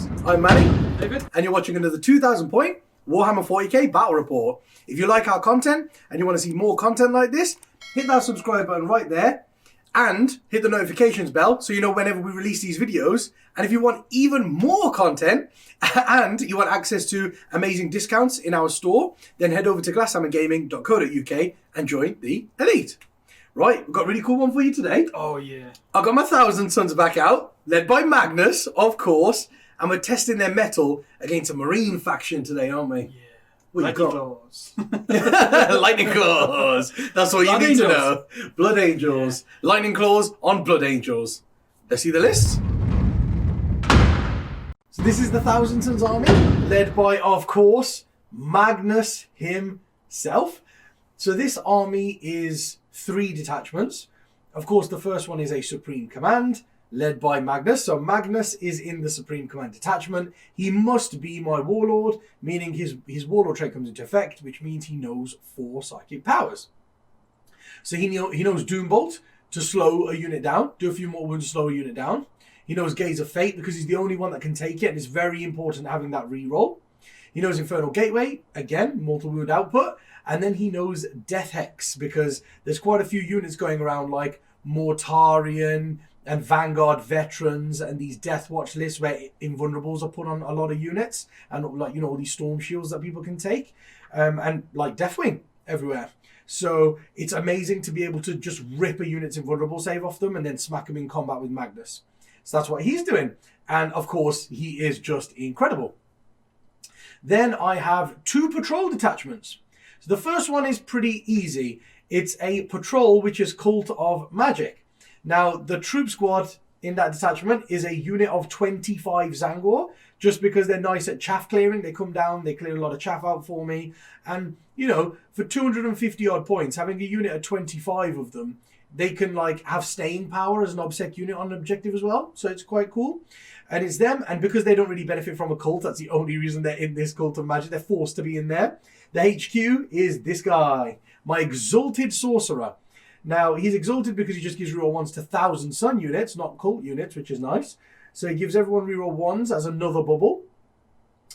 guys. I'm Manny, David. and you're watching another 2,000 point Warhammer 40k Battle Report. If you like our content and you want to see more content like this, hit that subscribe button right there and hit the notifications bell so you know whenever we release these videos. And if you want even more content and you want access to amazing discounts in our store, then head over to glasshammergaming.co.uk and join the elite. Right, we've got a really cool one for you today. Oh, yeah. I've got my Thousand Sons back out, led by Magnus, of course, and we're testing their mettle against a Marine faction today, aren't we? Yeah. What Lightning you claws. got? Lightning claws. That's what Blood you need to angels. know. Blood angels. Yeah. Lightning claws on blood angels. Let's see the list. So this is the Thousand Sons army, led by, of course, Magnus himself. So this army is 3 detachments. Of course, the first one is a Supreme Command, led by Magnus. So Magnus is in the Supreme Command detachment. He must be my Warlord, meaning his Warlord trait comes into effect, which means he knows 4 psychic powers. So he knows Doombolt to slow a unit down, do a few more wounds to slow a unit down. He knows Gaze of Fate because he's the only one that can take it, and it's very important having that reroll. He knows Infernal Gateway, again, mortal wound output. And then he knows Death Hex because there's quite a few units going around like Mortarion and Vanguard Veterans and these Death Watch lists where Invulnerables are put on a lot of units and like, you know, all these Storm Shields that people can take and like Deathwing everywhere. So it's amazing to be able to just rip a unit's Invulnerable save off them and then smack them in combat with Magnus. So that's what he's doing. And of course, he is just incredible. Then I have 2 patrol detachments. So the first one is pretty easy. It's a patrol which is Cult of Magic. Now, the troop squad in that detachment is a unit of 25 Zangor, just because they're nice at chaff clearing. They come down, they clear a lot of chaff out for me. And, you know, for 250 odd points, having a unit of 25 of them, they can like have staying power as an obsec unit on an objective as well. So it's quite cool. And it's them. And because they don't really benefit from a cult, that's the only reason they're in this Cult of Magic. They're forced to be in there. The HQ is this guy, my Exalted Sorcerer. Now, he's exalted because he just gives reroll 1s to 1,000 Sun units, not cult units, which is nice. So he gives everyone reroll 1s as another bubble.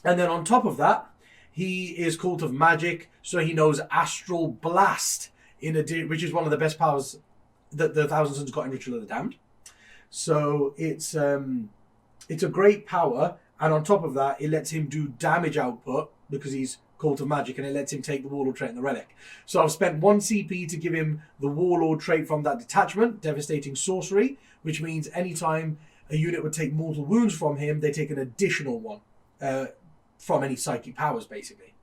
And then on top of that, he is Cult of Magic, so he knows Astral Blast, which is one of the best powers that the Thousand Sons got in Ritual of the Damned. So it's a great power, and on top of that, it lets him do damage output because he's Cult of Magic, and it lets him take the Warlord trait and the Relic. So I've spent 1 CP to give him the Warlord trait from that detachment, Devastating Sorcery, which means anytime a unit would take mortal wounds from him, they take an additional one from any psychic powers, basically.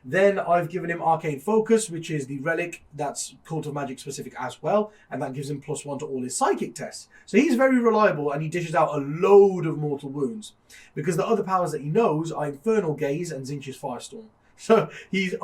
Then I've given him Arcane Focus, which is the relic that's Cult of Magic specific as well, and that gives him +1 to all his psychic tests. So he's very reliable, and he dishes out a load of mortal wounds, because the other powers that he knows are Infernal Gaze and Zinch's Firestorm. So he's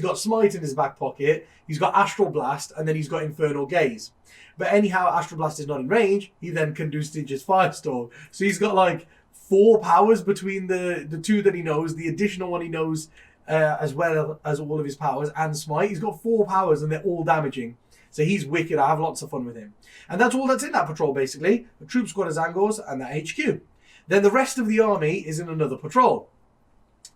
got Smite in his back pocket, he's got Astral Blast, and then he's got Infernal Gaze. But anyhow, Astral Blast is not in range, he then can do Zinch's Firestorm. So he's got like 4 powers between the 2 that he knows, the additional one he knows as well as all of his powers, and Smite. He's got 4 powers and they're all damaging. So he's wicked. I have lots of fun with him. And that's all that's in that patrol, basically. A troop squad of Zangors and that HQ. Then the rest of the army is in another patrol.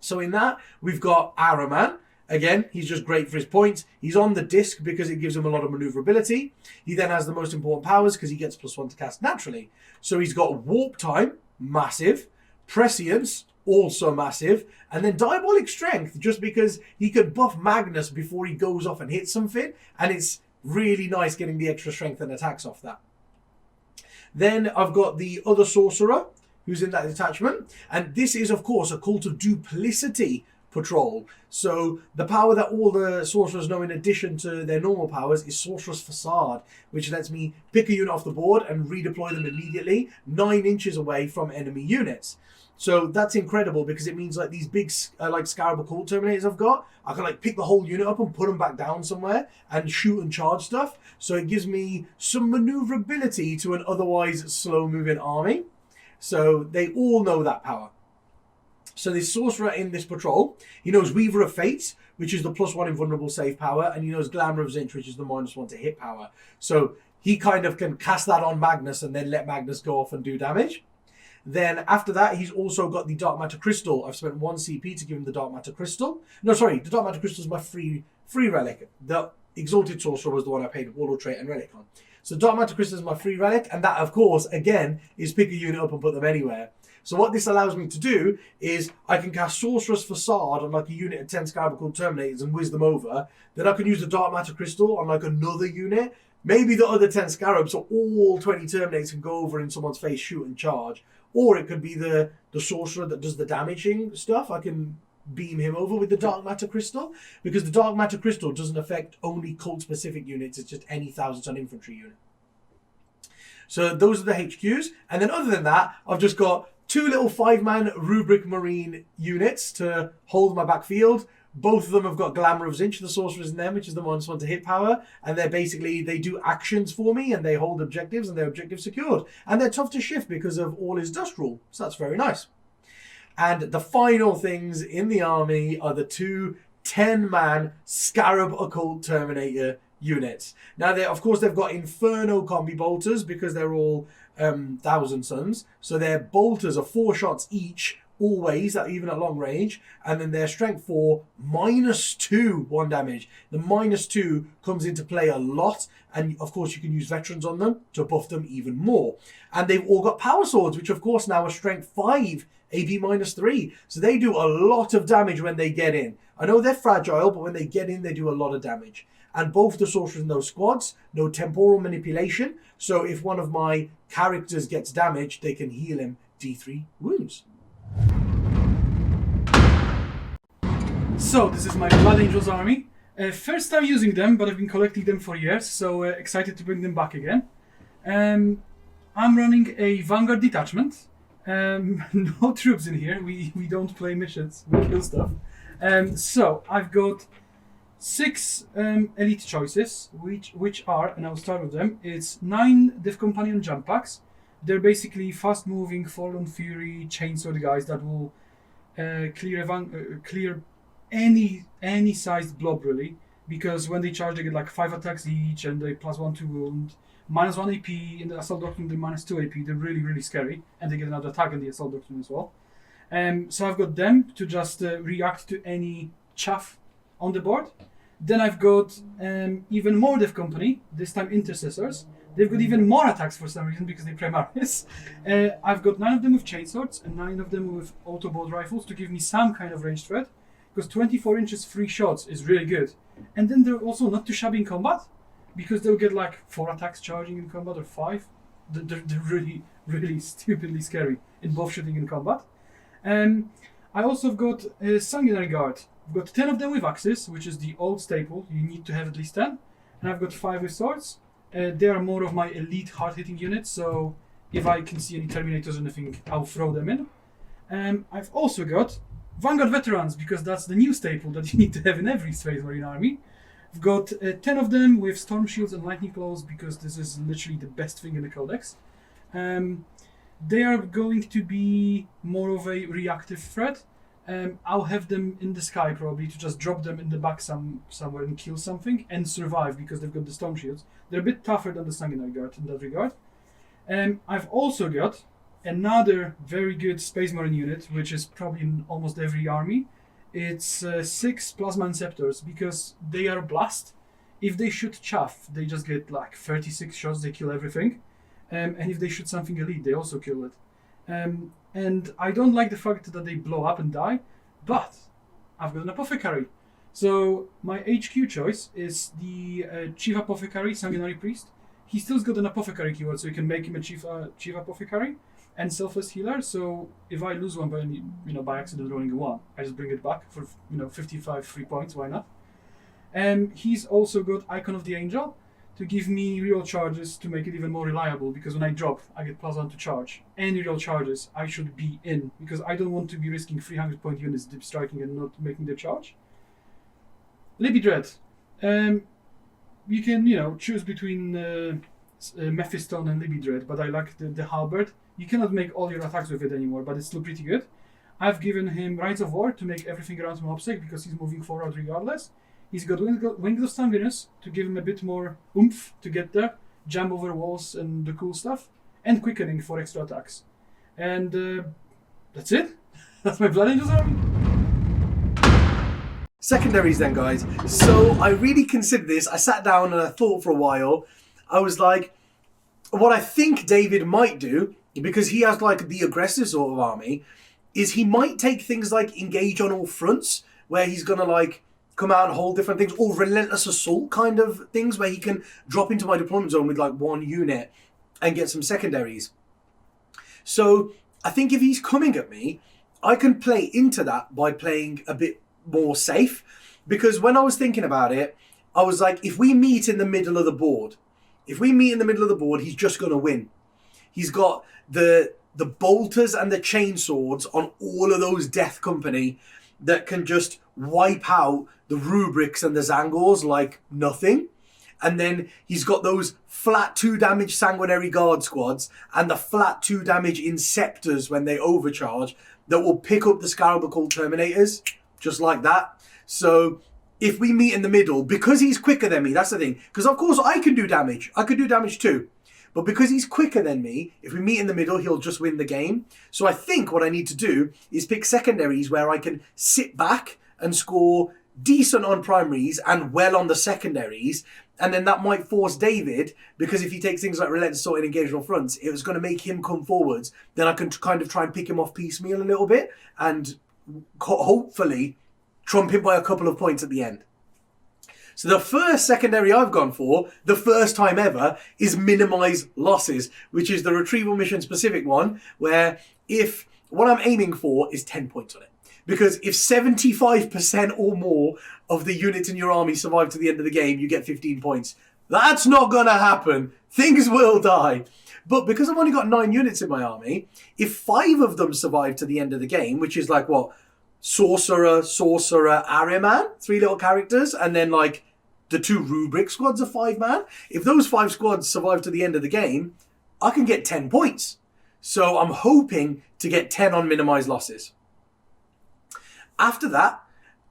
So in that, we've got Araman. Again, he's just great for his points. He's on the disc because it gives him a lot of maneuverability. He then has the most important powers because he gets +1 to cast naturally. So he's got Warp Time, massive. Prescience, also massive. And then Diabolic Strength, just because he could buff Magnus before he goes off and hits something. And it's really nice getting the extra strength and attacks off that. Then I've got the other Sorcerer, who's in that detachment. And this is, of course, a Cult of Duplicity patrol. So the power that all the sorcerers know in addition to their normal powers is Sorcerer's Facade, which lets me pick a unit off the board and redeploy them immediately 9 inches away from enemy units. So that's incredible because it means like these big like Scarab Cult Terminators I've got, I can like pick the whole unit up and put them back down somewhere and shoot and charge stuff. So it gives me some maneuverability to an otherwise slow moving army. So they all know that power. So this Sorcerer in this patrol, he knows Weaver of Fates, which is the +1 invulnerable save power, and he knows Glamour of Zinch, which is the -1 to hit power. So he kind of can cast that on Magnus and then let Magnus go off and do damage. Then after that, he's also got the Dark Matter Crystal. I've spent 1 CP to give him the Dark Matter Crystal. No, sorry, the Dark Matter Crystal is my free relic. The Exalted Sorcerer was the one I paid Warlord Trait and Relic on. So Dark Matter Crystal is my free relic, and that, of course, again, is pick a unit up and put them anywhere. So what this allows me to do is I can cast Sorcerer's Facade on like a unit of 10 Scarab called Terminators and whiz them over. Then I can use the Dark Matter Crystal on like another unit. Maybe the other 10 Scarabs, so all 20 Terminators can go over in someone's face, shoot and charge. Or it could be the Sorcerer that does the damaging stuff. I can beam him over with the Dark Matter Crystal, because the Dark Matter Crystal doesn't affect only cult-specific units, it's just any 1,000-ton infantry unit. So those are the HQs, and then other than that, I've just got 2 little 5-man Rubric Marine units to hold my backfield. Both of them have got Glamour of Zinch, the sorcerers in them, which is the ones one to hit power, and they're basically, they do actions for me, and they hold objectives, and their objectives secured. And they're tough to shift because of All is Dust rule, so that's very nice. And the final things in the army are the 2 10-man Scarab Occult Terminator units. Now, of course, they've got Inferno Combi Bolters because they're all 1,000 Suns. So their bolters are 4 shots each, always, even at long range. And then their strength 4, -2 1 damage. The -2 comes into play a lot. And, of course, you can use veterans on them to buff them even more. And they've all got Power Swords, which, of course, now are strength 5. AP -3. So they do a lot of damage when they get in. I know they're fragile, but when they get in, they do a lot of damage. And both the sorcerers in those squads know temporal manipulation. So if one of my characters gets damaged, they can heal him D3 wounds. So this is my Blood Angels army. First time using them, but I've been collecting them for years. So excited to bring them back again. I'm running a Vanguard detachment. No troops in here. We don't play missions. We kill stuff. So I've got 6 elite choices, which are, and I'll start with them. It's 9 Div Companion jump packs. They're basically fast-moving, Fallen Fury, chainsword guys that will clear any sized blob really, because when they charge they get like 5 attacks each and they +1 to wound. -1 AP, in the Assault Doctrine they're -2 AP, they're really, really scary, and they get another attack in the Assault Doctrine as well. So I've got them to just react to any chaff on the board. Then I've got even more Div Company, this time Intercessors. They've got even more attacks for some reason because they Primaris. I've got 9 of them with chainswords and 9 of them with auto-bolt rifles to give me some kind of range threat, because 24 inches free shots is really good. And then they're also not too shabby in combat, because they'll get like 4 attacks charging in combat or 5. They're really, really stupidly scary in both shooting and combat. I also have got a Sanguinary Guard. I've got 10 of them with axes, which is the old staple. You need to have at least 10. And I've got 5 with swords. They are more of my elite hard-hitting units, so if I can see any Terminators or anything, I'll throw them in. I've also got Vanguard Veterans, because that's the new staple that you need to have in every Space Marine army. I've got 10 of them with Storm Shields and Lightning Claws, because this is literally the best thing in the Codex. They are going to be more of a reactive threat. I'll have them in the sky probably to just drop them in the back somewhere and kill something and survive, because they've got the Storm Shields. They're a bit tougher than the Sanguinary Guard in that regard. I've also got another very good Space Marine unit, which is probably in almost every army. It's 6 Plasma Inceptors, because they are blast. If they shoot chaff, they just get like 36 shots, they kill everything. And if they shoot something elite, they also kill it. And I don't like the fact that they blow up and die, but I've got an Apothecary. So my HQ choice is the Chief Apothecary, Sanguinary Priest. He's still got an Apothecary keyword, so you can make him a Chief Apothecary and Selfless Healer. So if I lose one by accident rolling a 1, I just bring it back for 55 free points. Why not? He's also got Icon of the Angel to give me reroll charges to make it even more reliable, because when I drop, I get +1 to charge. Any reroll charges, I should be in, because I don't want to be risking 300-point units deep striking and not making the charge. Libby Dread. You can, choose between Mephiston and Libby Dread, but I like the Halberd. You cannot make all your attacks with it anymore, but it's still pretty good. I've given him Rides of War to make everything around him obsec, because he's moving forward regardless. He's got Wings of Sanguinus to give him a bit more oomph to get there, jump over walls and the cool stuff, and Quickening for extra attacks. And that's it. That's my Blood Angels army. Secondaries then, guys. So I really considered this. I sat down and I thought for a while. I was like, what I think David might do, because he has like the aggressive sort of army, is he might take things like engage on all fronts, where he's going to like come out and hold different things, or relentless assault kind of things where he can drop into my deployment zone with like one unit and get some secondaries. So I think if he's coming at me, I can play into that by playing a bit more safe, because when I was thinking about it, I was like, if we meet in the middle of the board, he's just going to win. He's got the bolters and the chainswords on all of those Death Company that can just wipe out the Rubrics and the Zangors like nothing. And then he's got those flat 2 damage Sanguinary Guard squads and the flat 2 damage Inceptors when they overcharge that will pick up the Scarab Occult Terminators just like that. So if we meet in the middle, because he's quicker than me, that's the thing. Because of course I can do damage. I could do damage too. But because he's quicker than me, if we meet in the middle, he'll just win the game. So I think what I need to do is pick secondaries where I can sit back and score decent on primaries and well on the secondaries. And then that might force David, because if he takes things like relentless assault and engagement on fronts, it was going to make him come forwards. Then I can kind of try and pick him off piecemeal a little bit and hopefully trump him by a couple of points at the end. So the first secondary I've gone for, the first time ever, is minimize losses, which is the retrieval mission specific one, where if what I'm aiming for is 10 points on it. Because if 75% or more of the units in your army survive to the end of the game, you get 15 points. That's not going to happen. Things will die. But because I've only got 9 units in my army, if 5 of them survive to the end of the game, which is like what? Sorcerer, Ahriman, 3 little characters, and then like the 2 Rubric squads are 5-man. If those 5 squads survive to the end of the game, I can get 10 points. So I'm hoping to get 10 on minimized losses. After that,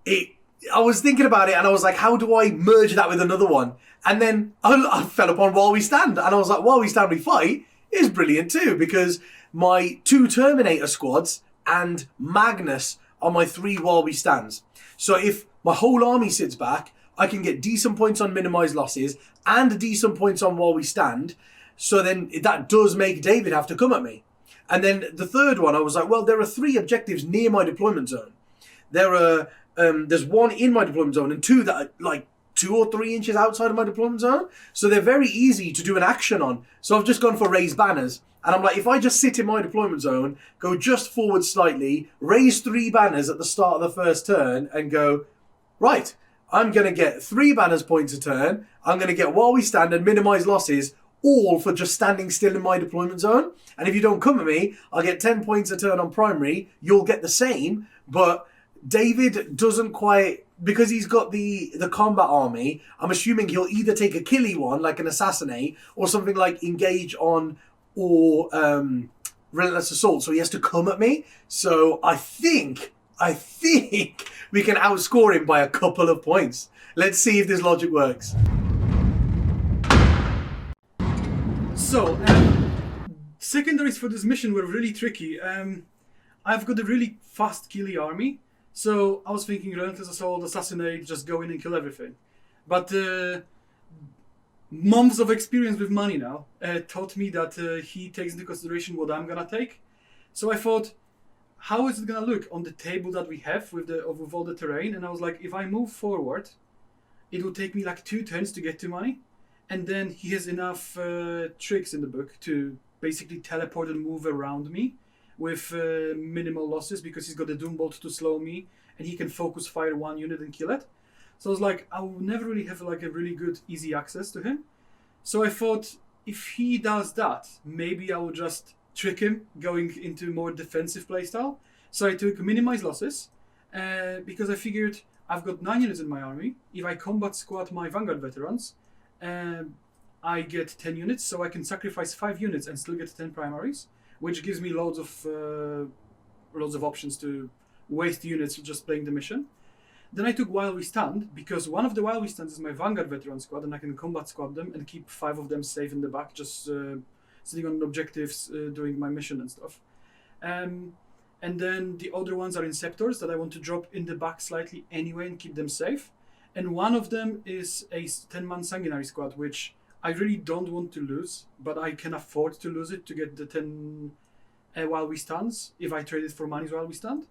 I was thinking about it and I was like, how do I merge that with another one? And then I fell upon While We Stand. And I was like, While We Stand, We Fight is brilliant too, because my 2 Terminator squads and Magnus are my 3 While We Stands. So if my whole army sits back, I can get decent points on minimized losses and decent points on While We Stand. So then that does make David have to come at me. And then the third one, I was like, well, there are 3 objectives near my deployment zone. There's 1 in my deployment zone and 2 that are like 2 or 3 inches outside of my deployment zone. So they're very easy to do an action on. So I've just gone for raised banners. And I'm like, if I just sit in my deployment zone, go just forward slightly, raise 3 banners at the start of the first turn and go, right, I'm going to get 3 banners points a turn. I'm going to get While We Stand and minimize losses, all for just standing still in my deployment zone. And if you don't come at me, I'll get 10 points a turn on primary. You'll get the same, but David doesn't quite, because he's got the combat army, I'm assuming he'll either take a killy one, like an assassinate, or something like engage on or relentless assault. So he has to come at me. So I think we can outscore him by a couple of points. Let's see if this logic works. So, secondaries for this mission were really tricky. I've got a really fast killy army. So I was thinking relentless assault, assassinate, just go in and kill everything. But months of experience with money now taught me that he takes into consideration what I'm gonna take. So I thought, how is it gonna look on the table that we have with all the terrain? And I was like, if I move forward, it will take me like 2 turns to get to money. And then he has enough tricks in the book to basically teleport and move around me with minimal losses, because he's got the Doombolt to slow me and he can focus fire 1 unit and kill it. So I was like, I will never really have like a really good easy access to him. So I thought, if he does that, maybe I will just trick him going into more defensive playstyle. So I took minimize losses because I figured I've got 9 units in my army. If I combat squad my Vanguard veterans, I get 10 units, so I can sacrifice 5 units and still get 10 primaries, which gives me loads of options to waste units just playing the mission. Then I took While We Stand, because one of the While We Stands is my Vanguard veteran squad, and I can combat squad them and keep 5 of them safe in the back, just sitting on objectives, doing my mission and stuff. And then the other ones are Inceptors that I want to drop in the back slightly anyway and keep them safe. And one of them is a 10-man Sanguinary squad, which I really don't want to lose, but I can afford to lose it to get the 10 while we stands, if I trade it for monies while we stand.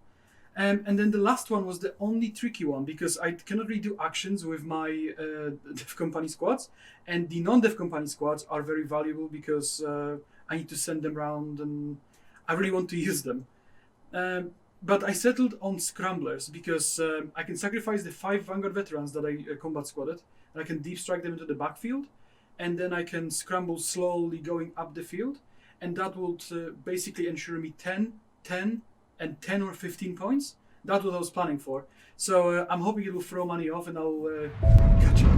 And then the last one was the only tricky one, because I cannot really do actions with my Dev Company squads, and the non-Dev Company squads are very valuable because I need to send them around and I really want to use them. But I settled on Scramblers because I can sacrifice the 5 Vanguard veterans that I combat squadded, and I can deep strike them into the backfield, and then I can scramble slowly going up the field, and that would basically ensure me 10, 10, and 10 or 15 points. That's what I was planning for. So I'm hoping it will throw money off, and I'll catch up.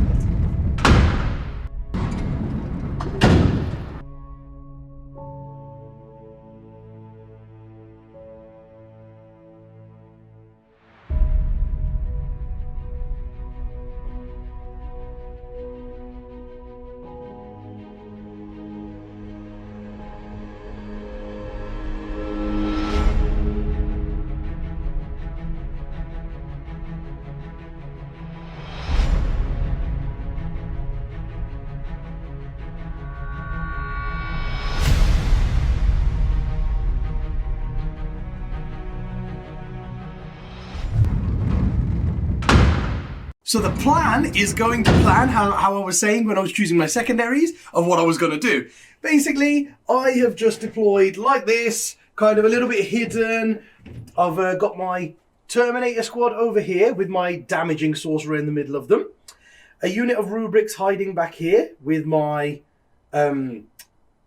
So the plan is going to plan how I was saying when I was choosing my secondaries of what I was going to do. Basically, I have just deployed like this, kind of a little bit hidden. I've got my Terminator squad over here with my damaging sorcerer in the middle of them. A unit of rubrics hiding back here with my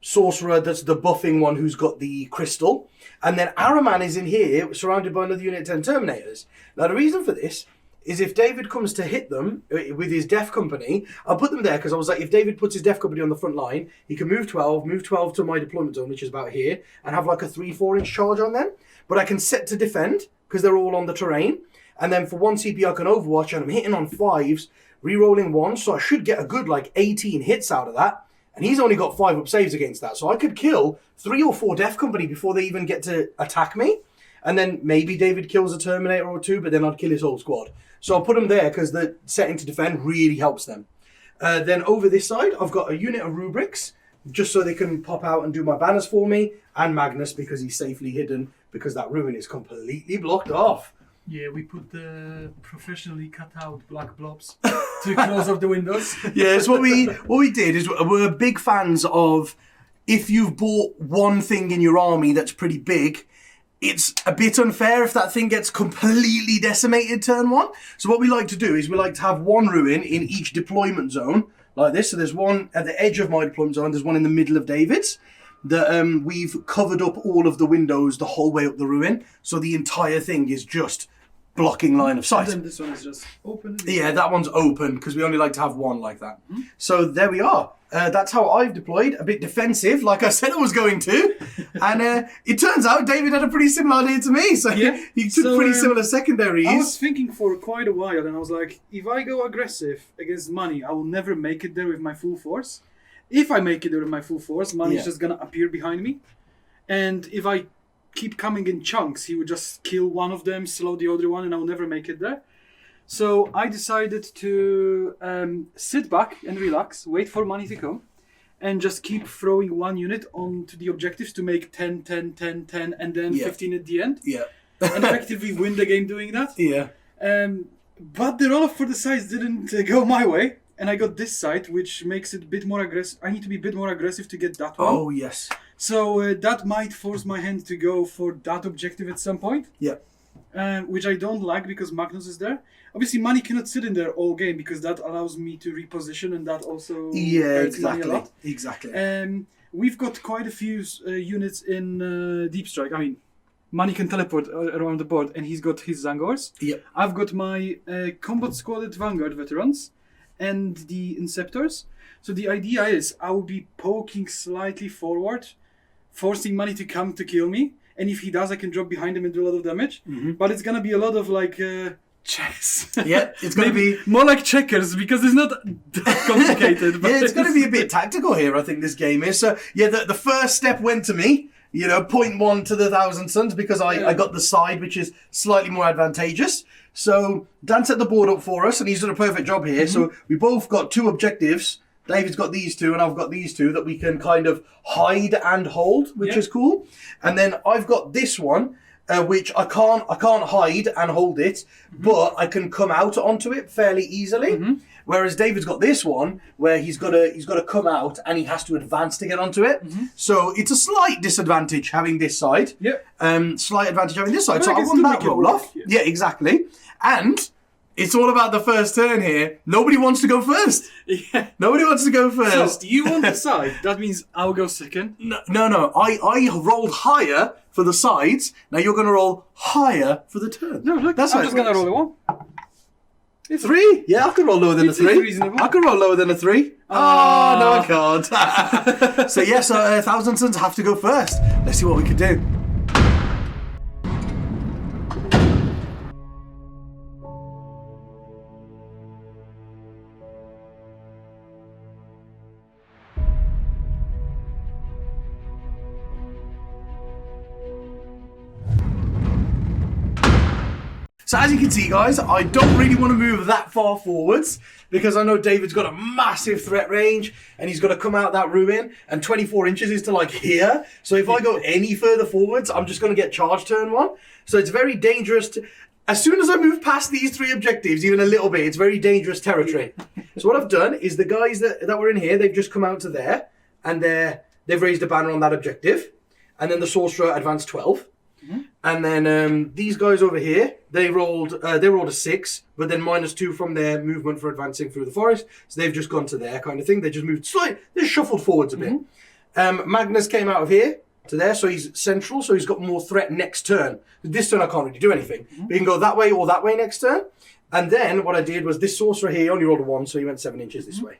sorcerer that's the buffing one who's got the crystal. And then Araman is in here surrounded by another unit of 10 Terminators. Now the reason for this is if David comes to hit them with his Death Company, I'll put them there because I was like, if David puts his Death Company on the front line, he can move 12 to my deployment zone, which is about here, and have like a 3-4 inch charge on them. But I can set to defend because they're all on the terrain. And then for 1 CP, I can Overwatch, and I'm hitting on 5s, re-rolling 1, so I should get a good like 18 hits out of that. And he's only got 5 up saves against that, so I could kill 3 or 4 Death Company before they even get to attack me. And then maybe David kills a Terminator or 2, but then I'd kill his whole squad. So I'll put them there because the setting to defend really helps them. Then over this side, I've got a unit of rubrics, just so they can pop out and do my banners for me, and Magnus because he's safely hidden because that ruin is completely blocked off. Yeah, we put the professionally cut out black blobs to close off the windows. Yes, what we did is we're big fans of, if you've bought one thing in your army that's pretty big, it's a bit unfair if that thing gets completely decimated turn 1. So what we like to do is we like to have one ruin in each deployment zone, like this. So there's one at the edge of my deployment zone, there's one in the middle of David's. That we've covered up all of the windows the whole way up the ruin, so the entire thing is just blocking line of sight. And then this one is just open. Yeah, that one's open because we only like to have one like that. Mm-hmm. So there we are. That's how I've deployed. A bit defensive, like I said I was going to. And it turns out David had a pretty similar idea to me. So yeah. he took pretty similar secondaries. I was thinking for quite a while, and I was like, if I go aggressive against money, I will never make it there with my full force. If I make it there with my full force, money is just going to appear behind me. And if I keep coming in chunks, he would just kill one of them, slow the other one, and I'll never make it there. So I decided to sit back and relax, wait for money to come, and just keep throwing one unit onto the objectives to make 10, 10, 10, 10, and then 15 at the end. Yeah. And effectively win the game doing that. Yeah. But the roll for the sides didn't go my way, and I got this side, which makes it a bit more aggressive. I need to be a bit more aggressive to get that one. Oh, yes. So that might force my hand to go for that objective at some point. Yeah. Which I don't like because Magnus is there. Obviously, money cannot sit in there all game because that allows me to reposition, and that also hurts money a lot. Exactly. We've got quite a few units in Deep Strike. I mean, money can teleport around the board, and he's got his Zangors. Yep. I've got my combat squadded Vanguard veterans and the Inceptors. So the idea is I will be poking slightly forward, forcing money to come to kill me. And if he does, I can drop behind him and do a lot of damage. Mm-hmm. But it's going to be a lot of like chess. Yeah, it's going to be more like checkers because it's not that complicated. But yeah, it's going to be a bit tactical here, I think this game is. So yeah, the first step went to me. You know, 0.1 to the Thousand Suns because I got the side, which is slightly more advantageous. So Dan set the board up for us, and he's done a perfect job here. So we both got 2 objectives. David's got these 2, and I've got these 2 that we can kind of hide and hold, which is cool. And then I've got this one, which I can't hide and hold it, but I can come out onto it fairly easily. Whereas David's got this one where he's got to come out and he has to advance to get onto it. So it's a slight disadvantage having this side. Slight advantage having this side. So I won that roll off. Yeah, exactly. And it's all about the first turn here. Nobody wants to go first. Nobody wants to go first. So you want the side. That means I'll go second. No. I rolled higher for the sides. Now you're going to roll higher for the turn. No, look, I'm just going to roll a 1. 3? Yeah, I could roll lower than a 3. Reasonable. I could roll lower than a 3. Oh, no, I can't. So yes, Thousand Suns have to go first. Let's see what we can do. So as you can see, guys, I don't really want to move that far forwards because I know David's got a massive threat range and he's got to come out that ruin, and 24 inches is to like here. So if I go any further forwards, I'm just going to get charged turn 1. So it's very dangerous to... As soon as I move past these 3 objectives, even a little bit, it's very dangerous territory. So what I've done is the guys that were in here, they've just come out to there, and they've raised a banner on that objective. And then the Sorcerer advanced 12. And then these guys over here, they rolled a 6, but then -2 from their movement for advancing through the forest. So they've just gone to there kind of thing. They just moved slightly, they shuffled forwards a bit. Magnus came out of here to there, so he's central, so he's got more threat next turn. This turn I can't really do anything. But he can go that way or that way next turn. And then what I did was this Sorcerer here only rolled a 1, so he went 7 inches this way.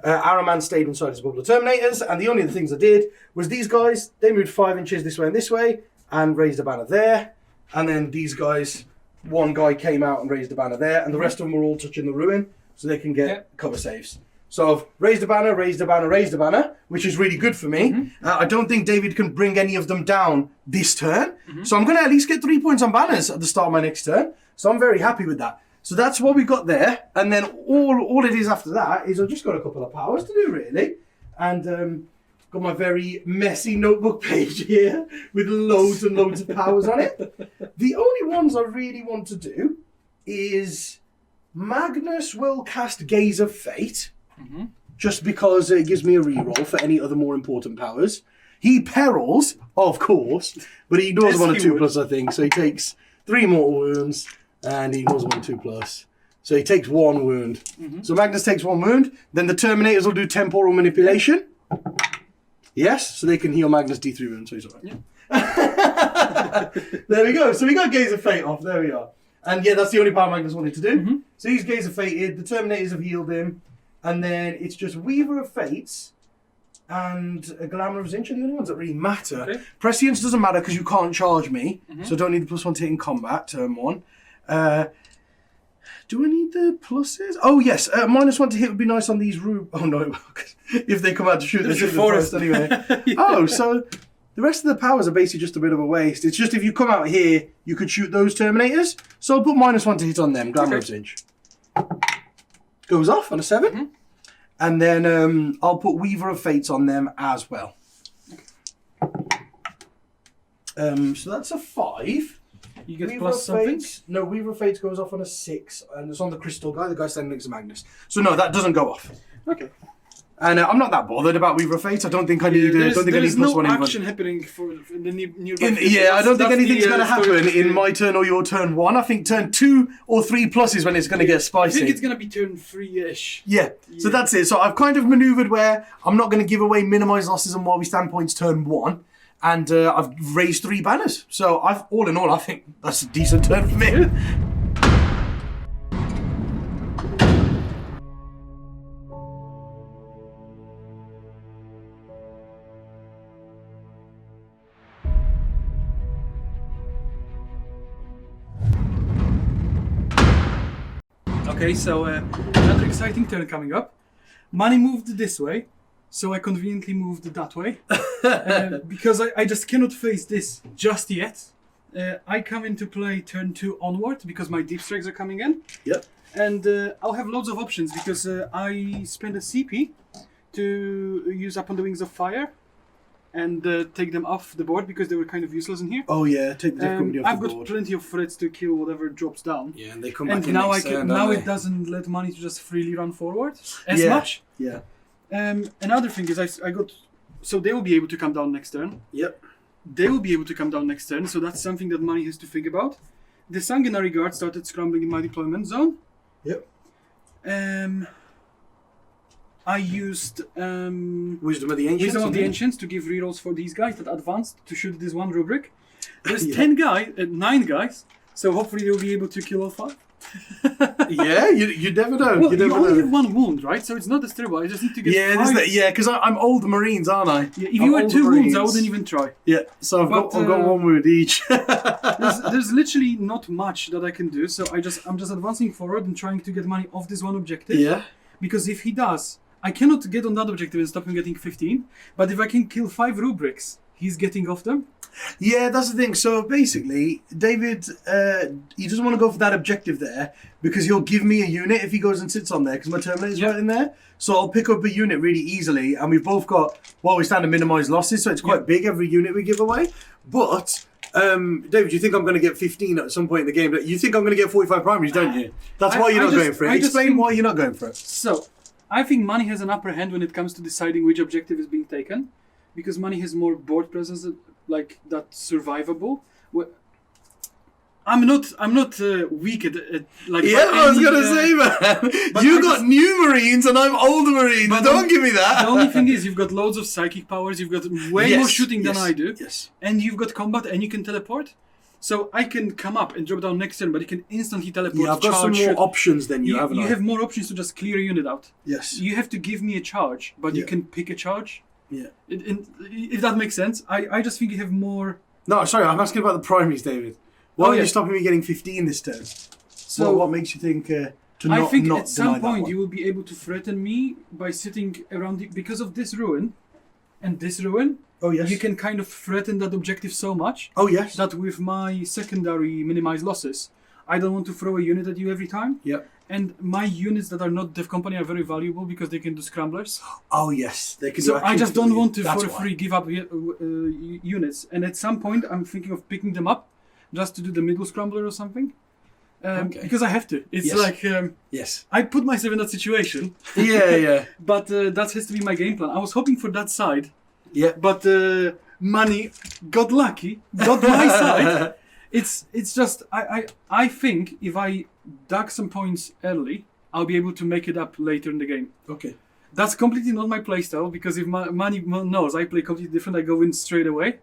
Araman stayed inside his bubble of Terminators, and the only other things I did was these guys, they moved 5 inches this way and this way, and raised a banner there. And then these guys, one guy came out and raised a banner there, and the rest of them were all touching the ruin, so they can get cover saves. So I've raised a banner, raised a banner, raised a banner, which is really good for me. I don't think David can bring any of them down this turn, so I'm going to at least get 3 points on banners at the start of my next turn. So I'm very happy with that. So that's what we got there, and then all it is after that is I've just got a couple of powers to do, really. And got my very messy notebook page here with loads and loads of powers on it. The only ones I really want to do is Magnus will cast Gaze of Fate, just because it gives me a reroll for any other more important powers. He perils, of course, but he ignores 1 or 2 plus, I think. So he takes 3 mortal wounds, and he ignores 1 or 2 plus. So he takes 1 wound. So Magnus takes 1 wound. Then the Terminators will do temporal manipulation. Yes, so they can heal Magnus D3 wounds, so he's alright. There we go. So we got Gaze of Fate off. There we are. And yeah, that's the only power Magnus wanted to do. So he's Gaze of Fated. The Terminators have healed him. And then it's just Weaver of Fates and a Glamour of Zinch are the only ones that really matter. Okay. Prescience doesn't matter because you can't charge me. So I don't need the +1 to hit in combat, turn 1. Do I need the pluses? Oh, yes. -1 to hit would be nice on these roof. Oh, no. If they come out to shoot, they shoot the forest anyway. Oh, so the rest of the powers are basically just a bit of a waste. It's just if you come out here, you could shoot those Terminators. So I'll put -1 to hit on them. Glamour of Zinch. Goes off on a 7. And then I'll put Weaver of Fates on them as well. So that's a 5. You get plus something? No, Weaver of Fates goes off on a 6, and it's on the crystal guy, the guy standing next to Magnus. So no, that doesn't go off. Okay. And I'm not that bothered about Weaver of Fates. I don't think I need. I don't think I need +1. There's no action happening in the nearby. I don't think anything's going to happen in my turn or your turn 1. I think turn 2 or 3 plus is when it's going to get spicy. I think it's going to be turn 3-ish. Yeah. So that's it. So I've kind of manoeuvred where I'm not going to give away minimize losses and while we stand points turn 1. And I've raised 3 banners. So all in all, I think that's a decent turn for me. Okay, so another exciting turn coming up. Money moved this way. So I conveniently moved that way. Because I just cannot face this just yet. I come into play turn 2 onward because my deep strikes are coming in. Yep. And I'll have loads of options because I spend a CP to use Upon the Wings of Fire and take them off the board because they were kind of useless in here. Oh yeah, take the difficulty off I've the got board. plenty of threats to kill whatever drops down. Yeah, and they come back And in now next turn, now don't it they? doesn't let money to just freely run forward as Yeah. much. Yeah. Another thing is I got... So they will be able to come down next turn. Yep. They will be able to come down next turn, so that's something that money has to think about. The Sanguinary Guard started scrambling in my deployment zone. Yep. I used Wisdom of the Ancients. Wisdom of the okay. Ancients to give rerolls for these guys that advanced to shoot this one rubric. There's Yeah. 9 guys, so hopefully they'll be able to kill all 5. Yeah, you never know. Well, you you never only know. have 1 wound, right? So it's not as terrible. I just need to get Yeah, 5. yeah, because I'm old Marines, aren't I? Yeah, if you had 2 wounds, I wouldn't even try. Yeah, so I've got 1 wound each. There's literally not much that I can do, so I'm just advancing forward and trying to get money off this one objective. Yeah. Because if he does, I cannot get on that objective and stop him getting 15. But if I can kill 5 rubrics, he's getting off them. Yeah, that's the thing. So basically, David, he doesn't want to go for that objective there because he'll give me a unit if he goes and sits on there because my Terminator's right in there. So I'll pick up a unit really easily, and we've both got, we stand to minimise losses, so it's quite big every unit we give away. But, David, you think I'm going to get 15 at some point in the game? You think I'm going to get 45 primaries, don't you? That's why you're not going for it. Explain why you're not going for it. So, I think money has an upper hand when it comes to deciding which objective is being taken, because money has more board presence, like that's survivable. I'm not weak at like. Yeah, I was gonna say, man. You got new Marines and I'm older Marines. But Don't give me that. The only thing is, you've got loads of psychic powers. You've got way more shooting than I do. Yes. And you've got combat, and you can teleport. So I can come up and drop down next turn, but you can instantly teleport. Yeah, I've got some more options than you, haven't I? You have more options to just clear a unit out. Yes. You have to give me a charge, but you can pick a charge. Yeah. If that makes sense, I just think you have more. No, sorry, I'm asking about the primaries, David. Why are yeah. you stopping me getting 15 this turn? So what makes you think to I not think not at some deny that point one? you will be able to threaten me by sitting around because of this ruin and this ruin. Oh yes. You can kind of threaten that objective so much Oh yes. that with my secondary minimize losses, I don't want to throw a unit at you every time. Yep. And my units that are not Dev Company are very valuable because they can do scramblers. Oh yes. They can. So do I just don't want to That's for why. free give up units. And at some point I'm thinking of picking them up just to do the middle scrambler or something. Okay. Because I have to. It's Yes. like Yes. I put myself in that situation, Yeah. but that has to be my game plan. I was hoping for that side, Yeah. but money got lucky, got my side. It's just I think if I dug some points early, I'll be able to make it up later in the game. Okay. That's completely not my playstyle because if money knows I play completely different, I go in straight away.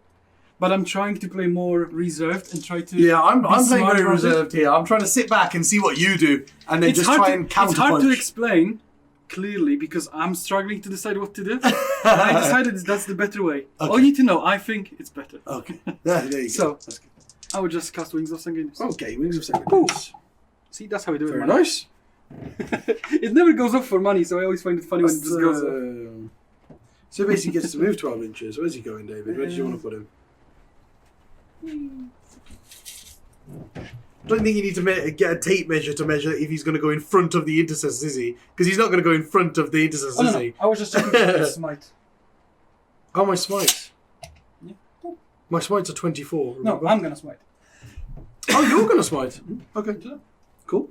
But I'm trying to play more reserved and try to. Yeah, I'm be playing smart very about it. reserved here. I'm trying to sit back and see what you do, and then just try and counterpunch. It's hard to explain clearly because I'm struggling to decide what to do. I decided that's the better way. Okay. All you need to know, I think it's better. Okay. There you go. So, That's good. I would just cast Wings of Sanguinary. Okay, Wings of Secondaries. See, that's how we do Very it. nice. It never goes up for money, so I always find it funny when it just goes up. So basically, he gets to move 12 inches. Where's he going, David? Where do you want to put him? I don't think you need to get a tape measure to measure if he's going to go in front of the intercessors, is he? Because he's not going to go in front of the intercessors, Oh, is no, he? I was just checking for smite. Oh, my smites. Yeah. My smites are 24. No, Remember? I'm gonna smite. Oh, you're going to smite. Okay. Cool.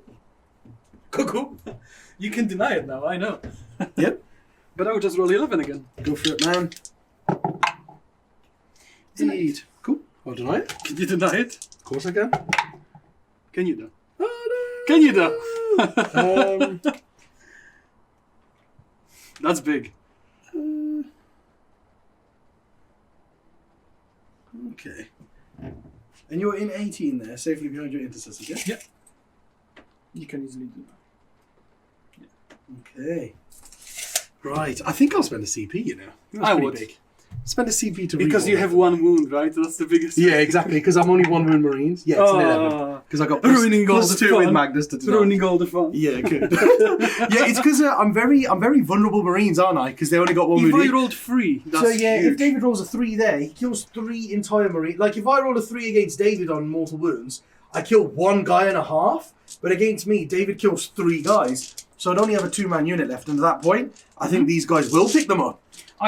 Cool. You can deny it now, I know. Yep. But I would just roll 11 again. Go for it, man. Indeed. Cool. I'll deny it. Can you deny it? Of course I can. Can you do? Oh, no. Can you do? That's big. Okay. And you're in 18 there, safely behind your intercessors, yeah? Yeah. You can easily do that. Okay. Right. I think I'll spend a CP, you know. That's I pretty would. Big. Spend a CP to Because reroll. you have one wound, right? That's the biggest. Yeah, exactly. Because I'm only 1 wound Marines. Yeah, it's an 11. because I got Ruining all plus the 2 fun. with Magnus to deny. Ruining all the fun. Yeah, good. Yeah, it's because I'm very vulnerable Marines, aren't I? Because they only got 1 If wounded. I rolled 3, that's So yeah, huge. if David rolls a 3 there, he kills 3 entire Marines. Like if I roll a 3 against David on mortal wounds, I kill 1 guy and a half. But against me, David kills 3 guys. So I'd only have a 2-man unit left. And at that point, I think these guys will pick them up.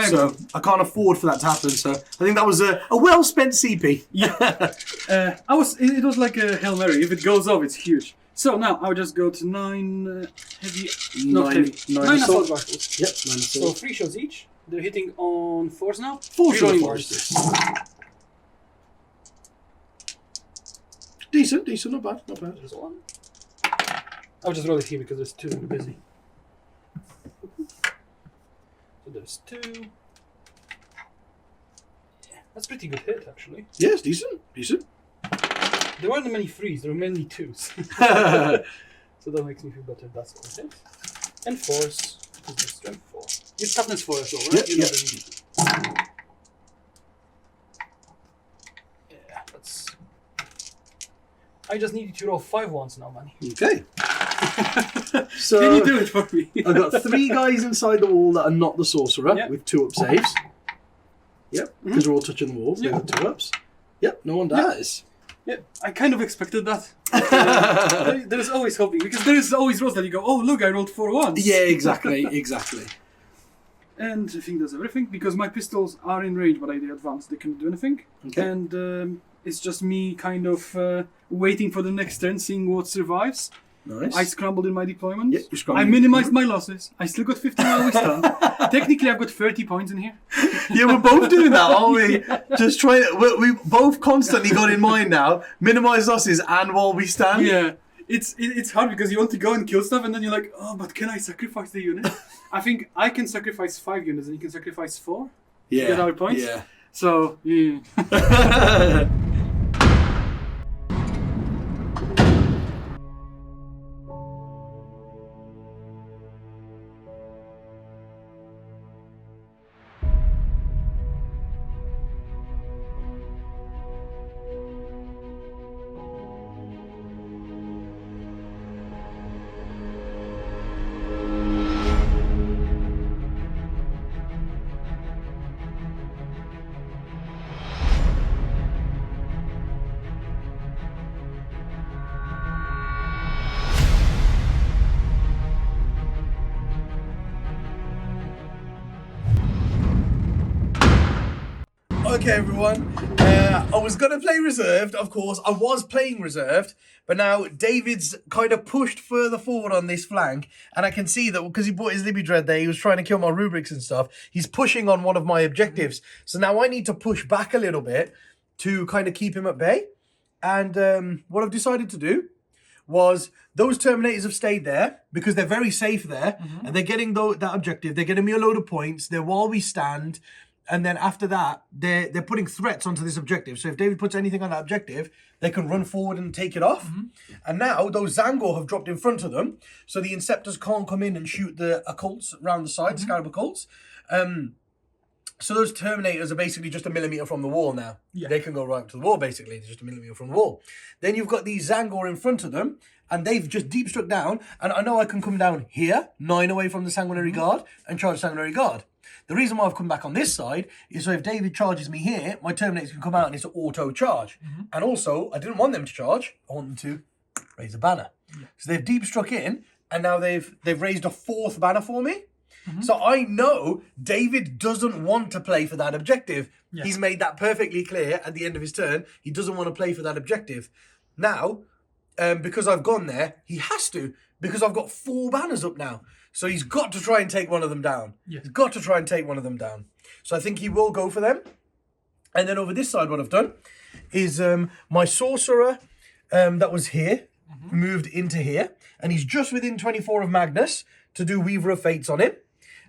So I can't afford for that to happen. So I think that was a well spent CP. Yeah. It was like a Hail Mary. If it goes off, it's huge. So now I'll just go to 9 heavy. Not heavy. 9 assault rifles. Yep, 9 So assault. 3 shots each. They're hitting on 4s now. 4 Reloading shots. ones. Decent, not bad. There's 1. I'll just roll it here because there's 2 and we're busy. So there's 2. Yeah, that's pretty good hit actually. Yes, decent. There weren't many 3s, there were mainly 2s. So that makes me feel better. That's all hit. And 4s. Because they're strength 4. It's toughness 4 as well, right? Yep. Yeah, that's. I just need you to roll 5 once now, man. Okay. So Can you do it for me? I've got 3 guys inside the wall that are not the sorcerer Yep. with 2 up saves. Yep, because we're all touching the walls. They've got 2 ups. Yep, no one dies. Yeah, I kind of expected that. There's always hoping because there is always rolls that you go, oh look, I rolled 4 once. Yeah, exactly. And I think that's everything because my pistols are in range, but they advanced. They can't do anything. Okay. And it's just me kind of waiting for the next turn, seeing what survives. Nice. I scrambled in my deployment. Yep, you scrambled. I minimized my losses. I still got 15 while we stand. Technically, I've got 30 points in here. Yeah, we're both doing that, aren't we? Just trying. We both constantly got in mind now. Minimize losses and while we stand. Yeah, it's hard because you want to go and kill stuff, and then you're like, oh, but can I sacrifice the unit? I think I can sacrifice 5 units, and you can sacrifice 4. Yeah. Get our points. Yeah. So yeah. Okay, everyone. I was going to play reserved, of course. I was playing reserved, but now David's kind of pushed further forward on this flank, and I can see that because he bought his Libby Dread there, he was trying to kill my rubrics and stuff. He's pushing on one of my objectives. So now I need to push back a little bit to kind of keep him at bay. And what I've decided to do was those Terminators have stayed there because they're very safe there, and they're getting that objective. They're getting me a load of points. They're while we stand. And then after that, they're putting threats onto this objective. So if David puts anything on that objective, they can run forward and take it off. And now those Zangor have dropped in front of them. So the Inceptors can't come in and shoot the occults around the side, Scarab occults. So those Terminators are basically just a millimeter from the wall now. Yeah. They can go right up to the wall, basically. They're just a millimeter from the wall. Then you've got these Zangor in front of them. And they've just deep struck down. And I know I can come down here, 9 away from the Sanguinary Guard, and charge Sanguinary Guard. The reason why I've come back on this side is so if David charges me here, my Terminators can come out and it's an auto charge. And also, I didn't want them to charge. I want them to raise a banner. Yeah. So they've deep struck in, and now they've raised a 4th banner for me. So I know David doesn't want to play for that objective. Yeah. He's made that perfectly clear at the end of his turn. He doesn't want to play for that objective. Now, because I've gone there, he has to, because I've got 4 banners up now. So he's got to try and take one of them down. Yeah. He's got to try and take one of them down. So I think he will go for them. And then over this side, what I've done is my Sorcerer that was here moved into here. And he's just within 24 of Magnus to do Weaver of Fates on him.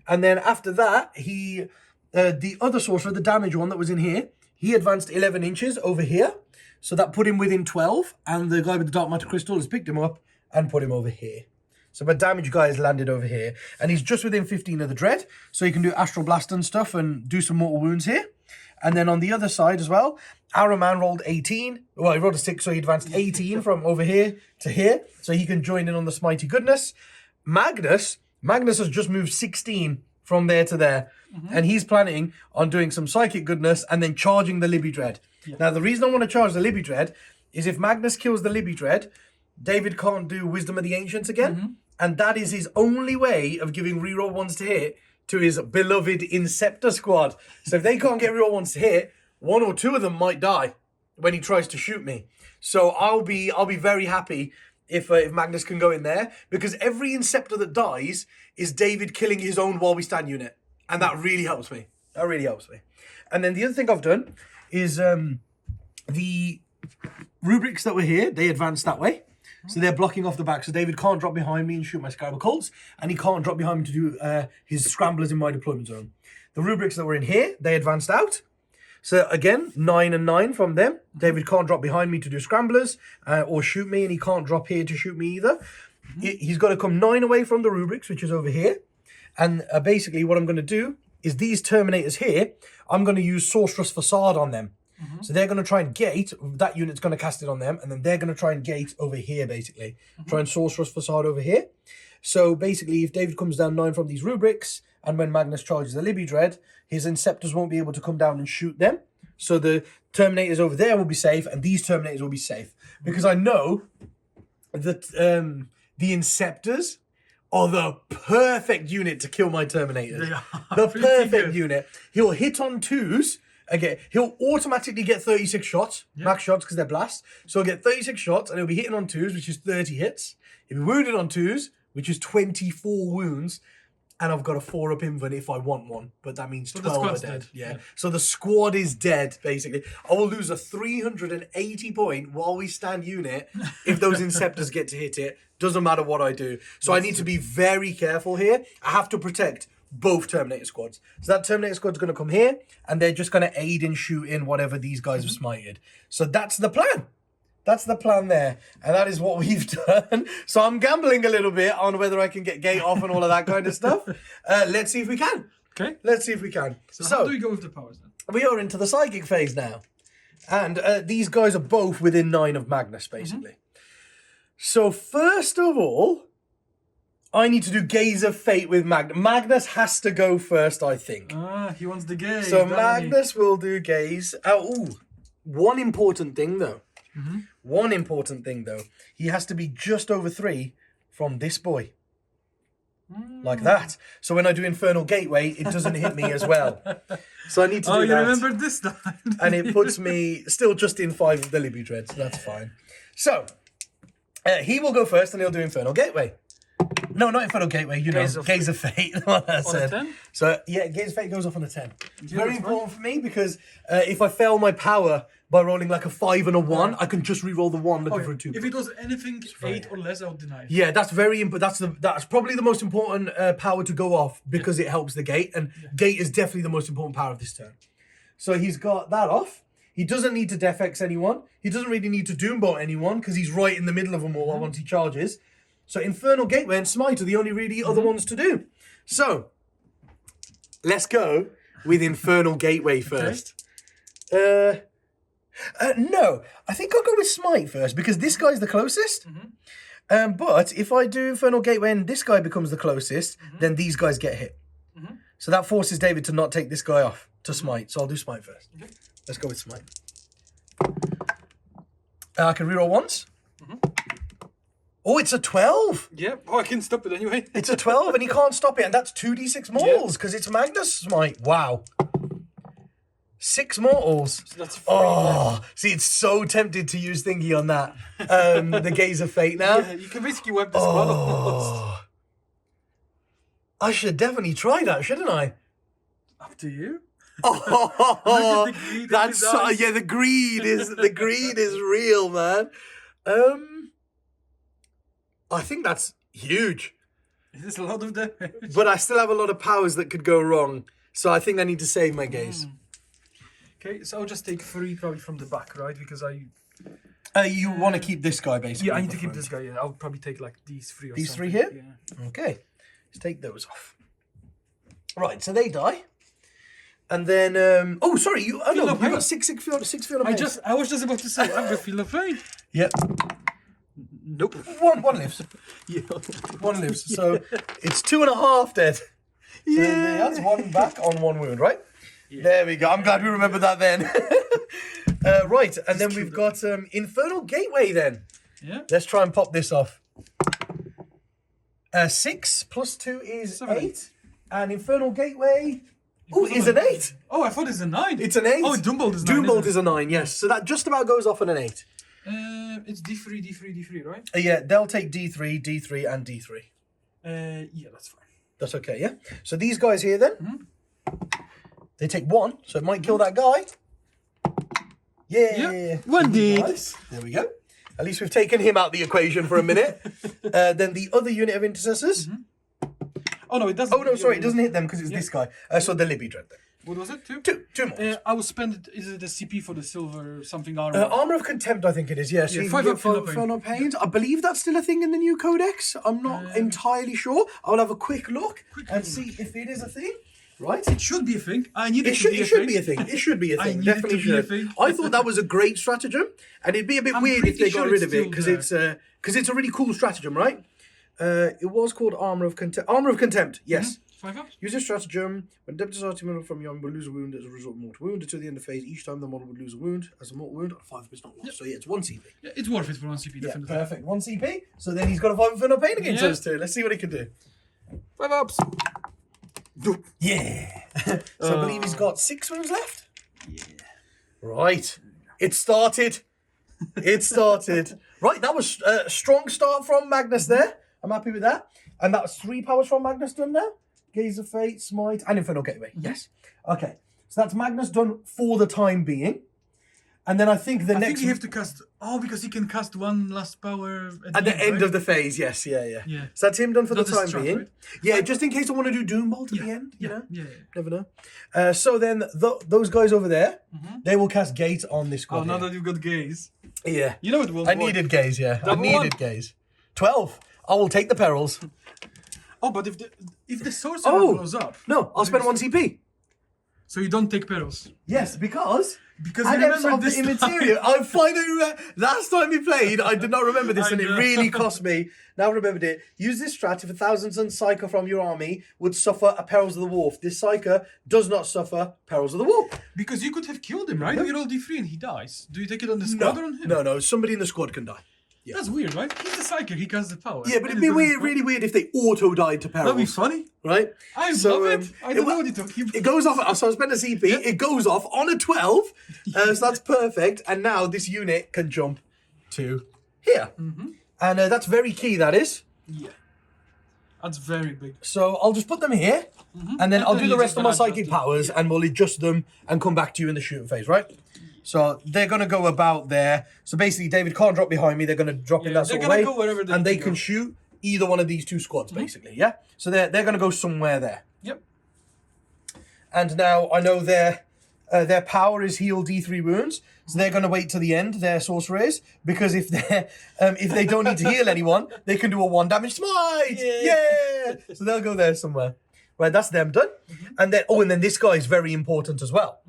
And then after that, he the other Sorcerer, the damage one that was in here, he advanced 11 inches over here. So that put him within 12. And the guy with the Dark Matter Crystal has picked him up and put him over here. So my damage guy has landed over here. And he's just within 15 of the Dread. So he can do Astral Blast and stuff and do some mortal wounds here. And then on the other side as well, our man rolled 18. Well, he rolled a 6, so he advanced 18 from over here to here. So he can join in on the smitey goodness. Magnus has just moved 16 from there to there. And he's planning on doing some psychic goodness and then charging the Libby Dread. Yeah. Now, the reason I want to charge the Libby Dread is if Magnus kills the Libby Dread, Dawid can't do Wisdom of the Ancients again. And that is his only way of giving reroll ones to hit to his beloved Inceptor squad. So if they can't get reroll ones to hit, 1 or 2 of them might die when he tries to shoot me. So I'll be very happy if Magnus can go in there, because every Inceptor that dies is Dawid killing his own while we stand unit. And that really helps me. And then the other thing I've done is the rubrics that were here, they advance that way. So they're blocking off the back. So Dawid can't drop behind me and shoot my Scarab Cults. And he can't drop behind me to do his scramblers in my deployment zone. The rubrics that were in here, they advanced out. So again, 9 and 9 from them. Dawid can't drop behind me to do scramblers or shoot me. And he can't drop here to shoot me either. He's got to come 9 away from the rubrics, which is over here. And basically what I'm going to do is these Terminators here, I'm going to use Sorcerous Facade on them. So they're going to try and gate, that unit's going to cast it on them, and then they're going to try and gate over here, basically. Try and Sorcerous Facade over here. So basically, if Dawid comes down 9 from these rubrics, and when Magnus charges the Libby Dread, his Inceptors won't be able to come down and shoot them. So the Terminators over there will be safe, and these Terminators will be safe. Because I know that the Inceptors are the perfect unit to kill my Terminators. The perfect unit. He'll hit on 2s. Again, he'll automatically get 36 shots, max shots, because they're blast. So he'll get 36 shots, and he'll be hitting on 2s, which is 30 hits. He'll be wounded on 2s, which is 24 wounds. And I've got a 4-up invert if I want one. But that means 12 are dead. Yeah. So the squad is dead, basically. I will lose a 380 point while we stand unit if those Inceptors get to hit it. Doesn't matter what I do. So I need to be very careful here. I have to protect both Terminator squads. So that Terminator squad's going to come here, and they're just going to aid in shooting whatever these guys have smited. So that's the plan. That's the plan there. And that is what we've done. So I'm gambling a little bit on whether I can get gate off and all of that kind of stuff. Let's see if we can. Okay. Let's see if we can. So how do we go with the powers then? We are into the psychic phase now. And these guys are both within 9 of Magnus, basically. So first of all, I need to do Gaze of Fate with Magnus. Magnus has to go first, I think. He wants the gaze. So Magnus will do Gaze. One important thing, though. One important thing, though. He has to be just over 3 from this boy. Like that. So when I do Infernal Gateway, it doesn't hit me as well. So I need to do that. Oh, you remembered this time. And it puts me still just in 5 of the Libby Dread, so that's fine. So, he will go first, and he'll do Infernal Gateway. No, not Infernal Gateway, Gaze of Fate. What I said. On a 10? So, yeah, Gaze of Fate goes off on a 10. It's very important for me, because if I fail my power by rolling like a 5 and a 1, I can just re-roll the 1 looking for a 2. If it was anything 8 or less, I would deny it. Yeah, that's very important. That's probably the most important power to go off, because it helps the gate, and gate is definitely the most important power of this turn. So he's got that off. He doesn't need to Def X anyone. He doesn't really need to Doombolt anyone, because he's right in the middle of them all once he charges. So Infernal Gateway and Smite are the only really other ones to do. So, let's go with Infernal Gateway first. No, I think I'll go with Smite first, because this guy's the closest. But if I do Infernal Gateway and this guy becomes the closest, then these guys get hit. So that forces Dawid to not take this guy off to Smite. So I'll do Smite first. Let's go with Smite. I can reroll once. Oh, it's a 12. Yeah, I can stop it anyway. It's a 12 and he can't stop it. And that's 2d6 mortals because it's Magnus Smite. Wow. 6 mortals. So that's 3. See, it's so tempted to use Thingy on that. The Gaze of Fate now. Yeah, you can basically wipe the squad almost. I should definitely try that, shouldn't I? Up to you. Oh, look at the greed that's yeah. The greed is real, man. I think that's huge. It's a lot of damage. But I still have a lot of powers that could go wrong, so I think I need to save my gaze. Okay, so I'll just take 3 probably from the back, right? Because you want to keep this guy basically. Yeah, I need to keep this guy. Yeah, I'll probably take like these 3 or these something. 3 here. Yeah. Okay, let's take those off. Right, so they die. And then, oh, sorry, you no got pain. six feel of pain. I was just about to say, I'm gonna feel no pain. Yep. Nope. One lives. Yeah. One lives. So it's 2.5 dead. So that's one back on one wound, right? Yeah. There we go. I'm glad we remembered that then. Right, and then we've got Infernal Gateway then. Yeah. Let's try and pop this off. 6 plus 2 is 8. And Infernal Gateway is an 8. Oh, I thought it's a 9. It's an 8. Oh, Doombolt is 9. Doombolt is a 9, yes. So that just about goes off on an 8. It's D3, D3, D3, right? Yeah, they'll take D3, D3, and D3. Yeah, that's fine. That's okay, yeah? So these guys here then, they take 1, so it might kill that guy. Yeah. Yep. 1 did. Nice. There we go. At least we've taken him out the equation for a minute. Then the other unit of intercessors. Oh, no, it doesn't. Oh, no, sorry, it doesn't hit them because it's this guy. So the Libby Dread then. What was it? 2? 2 more. I will spend it. Is it the CP for the silver something armor? Armor of Contempt, I think it is, yes. Yeah, so 5 up Feel no Pains. I believe that's still a thing in the new codex. I'm not entirely sure. I'll have a quick look and see if it is a thing. Right? It should be a thing. I need it should be a thing. It should be a thing. Definitely should. I thought that was a great stratagem, and it'd be a bit weird if they got rid of it because it's a really cool stratagem, right? It was called Armor of Contempt. Armor of Contempt, yes. 5 ups? Use this stratagem. When Adeptus Artimanum from your will lose a wound as a result of mortal wound until the end of phase. Each time the model would lose a wound as a mortal wound. 5 up is not lost. Yep. So yeah, it's 1 CP. Yeah, it's worth it for 1 CP, definitely. Yeah, perfect. 1 CP. So then he's got a 5 of no pain against those two. Let's see what he can do. 5 ups. Yeah. So I believe he's got 6 wounds left. Yeah. Right. It started. Right, that was a strong start from Magnus there. I'm happy with that. And that was 3 powers from Magnus done now. Gaze of Fate, Smite, and Infernal Gateway. Yes. Okay. So that's Magnus done for the time being. And then I think the next... I think you have to cast... Oh, because he can cast 1 last power... At the end of the phase, yes. Yeah. So that's him done for the time being. Right? Yeah, just in case I want to do Doombolt at the end, you know? Yeah. Never know. So then those guys over there, they will cast Gate on this squad. Oh, now that you've got Gaze. Yeah. You know it will I needed Gaze, yeah. I needed Gaze. 12. I will take the perils. Oh, but if the sorcerer blows up... No, I'll spend 1 CP. So you don't take perils? Yes, because you remember this the Immaterial. I finally remember. Last time we played, I did not remember this, and it really cost me. Now I remembered it. Use this strat if a 1,000-ton Psyker from your army would suffer a Perils of the Wolf. This Psyker does not suffer Perils of the Wolf. Because you could have killed him, right? No. You roll D3 and he dies. Do you take it on the squad or on him? No. Somebody in the squad can die. Yeah. That's weird, right? He's the Psyker, he casts the power. Yeah, but it'd be really weird if they auto-died to Perils. That'd be funny. Right? I love it. I don't know what you're talking about. It goes off, so I spent a CP, it goes off on a 12, so that's perfect, and now this unit can jump to here. And that's very key, that is. Yeah. That's very big. So I'll just put them here, and then I'll do the rest of my psychic powers, and we'll adjust them and come back to you in the shooting phase, right? So they're going to go about there. So basically, David can't drop behind me. They're going to drop in that sort of way. Go wherever and they can shoot either one of these 2 squads, basically, yeah? So they're going to go somewhere there. Yep. And now I know their power is heal D3 wounds. So they're going to wait till the end, their sorcerers, because if they don't need to heal anyone, they can do a 1 damage smite. Yeah! So they'll go there somewhere. Right, that's them done. And then this guy is very important as well.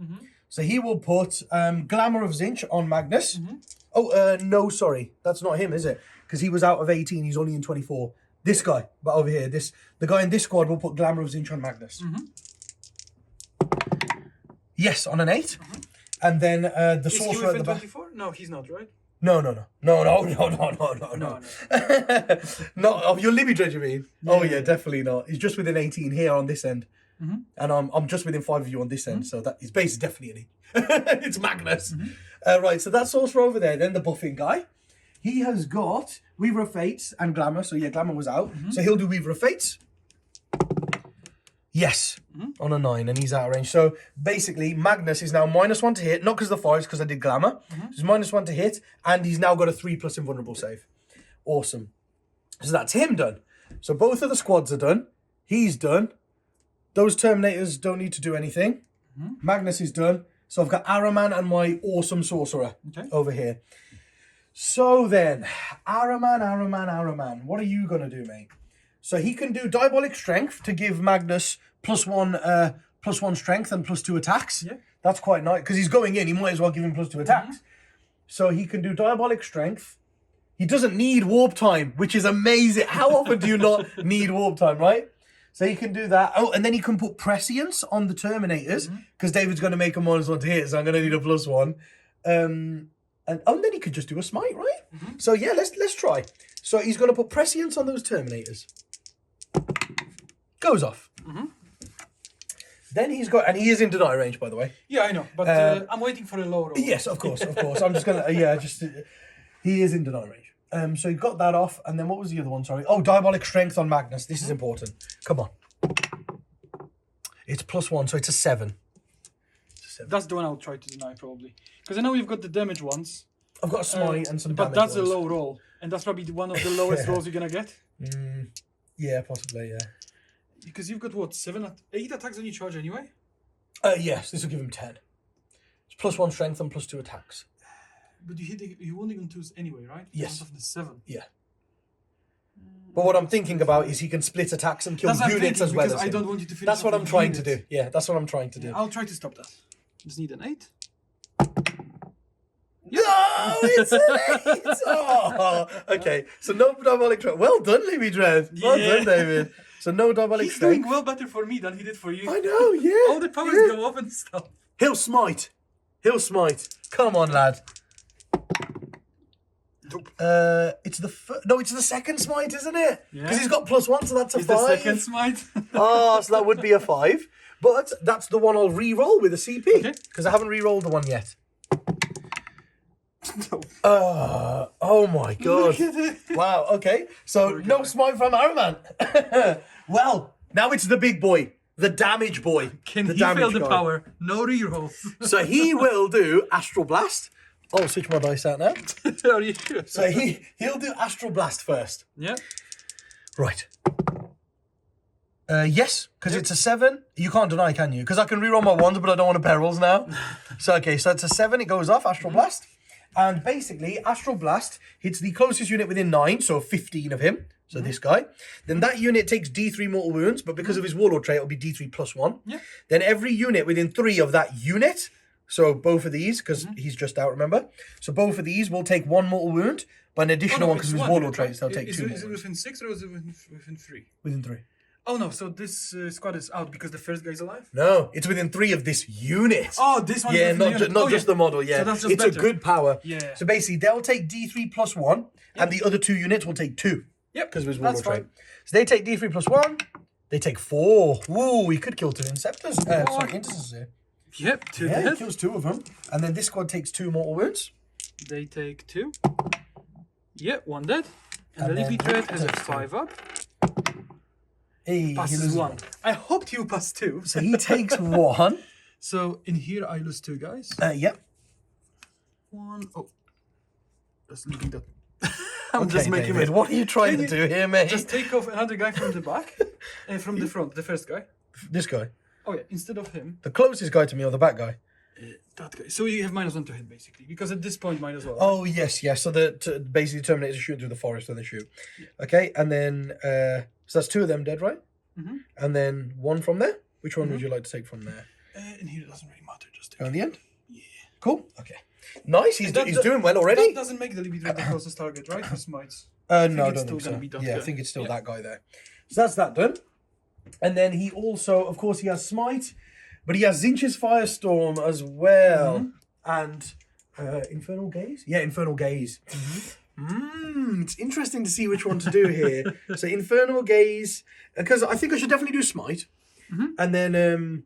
So he will put Glamour of Zinch on Magnus. No, sorry. That's not him, is it? Because he was out of 18. He's only in 24. This guy, but over here. The guy in this squad will put Glamour of Zinch on Magnus. Yes, on an 8. And then the sorcerer at the back. 24? No, he's not, right? No. No. Not of your Libby Dread, you mean? Yeah, definitely not. He's just within 18 here on this end. And I'm just within 5 of you on this end, so that his base is definitely an E. It's Magnus. Right, so that's sorcerer over there. Then the buffing guy. He has got Weaver of Fates and Glamour. So yeah, Glamour was out. So he'll do Weaver of Fates. Yes, on a 9, and he's out of range. So basically, Magnus is now -1 to hit, not because of the fires, because I did Glamour. He's -1 to hit, and he's now got a 3+ invulnerable save. Awesome. So that's him done. So both of the squads are done. He's done. Those Terminators don't need to do anything. Magnus is done. So I've got Araman and my awesome sorcerer over here. So then, Araman, what are you going to do, mate? So he can do Diabolic Strength to give Magnus +1 +1 strength and +2 attacks. Yeah. That's quite nice. Because he's going in, he might as well give him +2 attacks. So he can do Diabolic Strength. He doesn't need Warp Time, which is amazing. How often do you not need Warp Time, right? So he can do that. Oh, and then he can put Prescience on the Terminators, because David's going to make a -1 to hit, so I'm going to need a +1. And then he could just do a Smite, right? So yeah, let's try. So he's going to put Prescience on those Terminators. Goes off. Then he's got, and he is in deny range, by the way. Yeah, I know, but I'm waiting for a low roll. Yes, of course. I'm just going to, he is in deny range. So he got that off, and then what was the other one, sorry? Oh, Diabolic Strength on Magnus. This is important. Come on. It's +1, so it's a 7. That's the one I'll try to deny, probably. Because I know we've got the damage ones. I've got a Smite and some but damage that's ones. a low roll. And that's probably one of the lowest rolls you're going to get. Yeah, possibly, yeah. Because you've got, what, 8 attacks on your charge anyway? Yes, this will give him 10. It's +1 strength and +2 attacks. But you won't even choose anyway, right? Yes. Of the 7. Yeah. But what I'm thinking about is he can split attacks and kill units as well as I him. don't want you to finish. That's what I'm trying to do. Yeah, that's what I'm trying to do. I'll try to stop that. Just need an 8. No, it's an 8! Oh, okay, so no Diabolic Strength. Well done, Libby Dread. Well done, David. So no Diabolic He's Strength. doing well better for me than he did for you. I know, yeah. All the powers go up and stuff. He'll smite. He'll smite. Come on, lad. It's the second smite, isn't it? Yeah. Because he's got +1, so that's a 5. The second smite. Oh, so that would be a 5. But that's the one I'll re-roll with a CP. Because I haven't re-rolled the one yet. No. Oh my god. Look at it. Wow, okay. So no smite from Araman. Well, now it's the big boy. The damage boy. Can the he damage fail the guy. power? No rerolls. So he will do Astral Blast. Oh, switch my dice out now. Are you sure? So he'll do Astral Blast first. Yeah. Right. Yes, because it's a 7. You can't deny, can you? Because I can reroll my ones, but I don't want to perils now. So okay, so it's a 7. It goes off Astral Blast, and basically Astral Blast hits the closest unit within 9, so 15 of him. So this guy. Then that unit takes D3 mortal wounds, but because of his Warlord trait, it'll be D3 +1. Yeah. Then every unit within 3 of that unit. So both of these, because he's just out, remember? So both of these will take 1 mortal wound, but an additional one because of his Warlord traits, they'll take 2 Is it within 6 or is it within 3? within 3. Oh no, so this squad is out because the first guy's alive? No, it's within 3 of this unit. Oh, this one. Yeah, not just the model, yeah. So that's just it's better. a good power. Yeah. So basically, they'll take D3 +1, and the other 2 units will take 2. Yep, Because of his that's Warlord trait. fine. So they take D3 +1, they take 4. Ooh, he could kill 2 Inceptors. Sorry, Intercessors here. Yep, 2 Yeah, he dead. kills 2 of them. And then this squad takes 2 mortal wounds. They take 2. Yep, 1 dead. And the And Libby then Dread has a takes 5 up. Hey, he Passes loses 1. I hoped you passed 2. So he takes 1. So in here I lose 2 guys. Yep. 1. Oh. Just looking at. I'm Okay, just making David, it. what are you trying to do here, mate? Just take off another guy from the back and from the front, the first guy. This guy. Oh yeah, instead of him, The closest guy to me or the back guy? that guy. So you have -1 to hit basically, because at this point might as well. Oh, yes. So basically Terminators shoot through the forest when they shoot. Okay, and then, so that's 2 of them dead, right? And then 1 from there? Which one would you like to take from there? In here it doesn't really matter. Just take On the end? Yeah. Cool. Okay. Nice. He's That- doing well already. That doesn't make the Libby Dread the closest target, right? For smites. No, I it's don't still think so. gonna be that Yeah, I guy. think it's still Yeah. that guy there. So that's that done. And then he also, of course, he has Smite, but he has Zinch's Firestorm as well. And Infernal Gaze? Yeah, Infernal Gaze. It's interesting to see which one to do here. So Infernal Gaze, because I think I should definitely do Smite. And then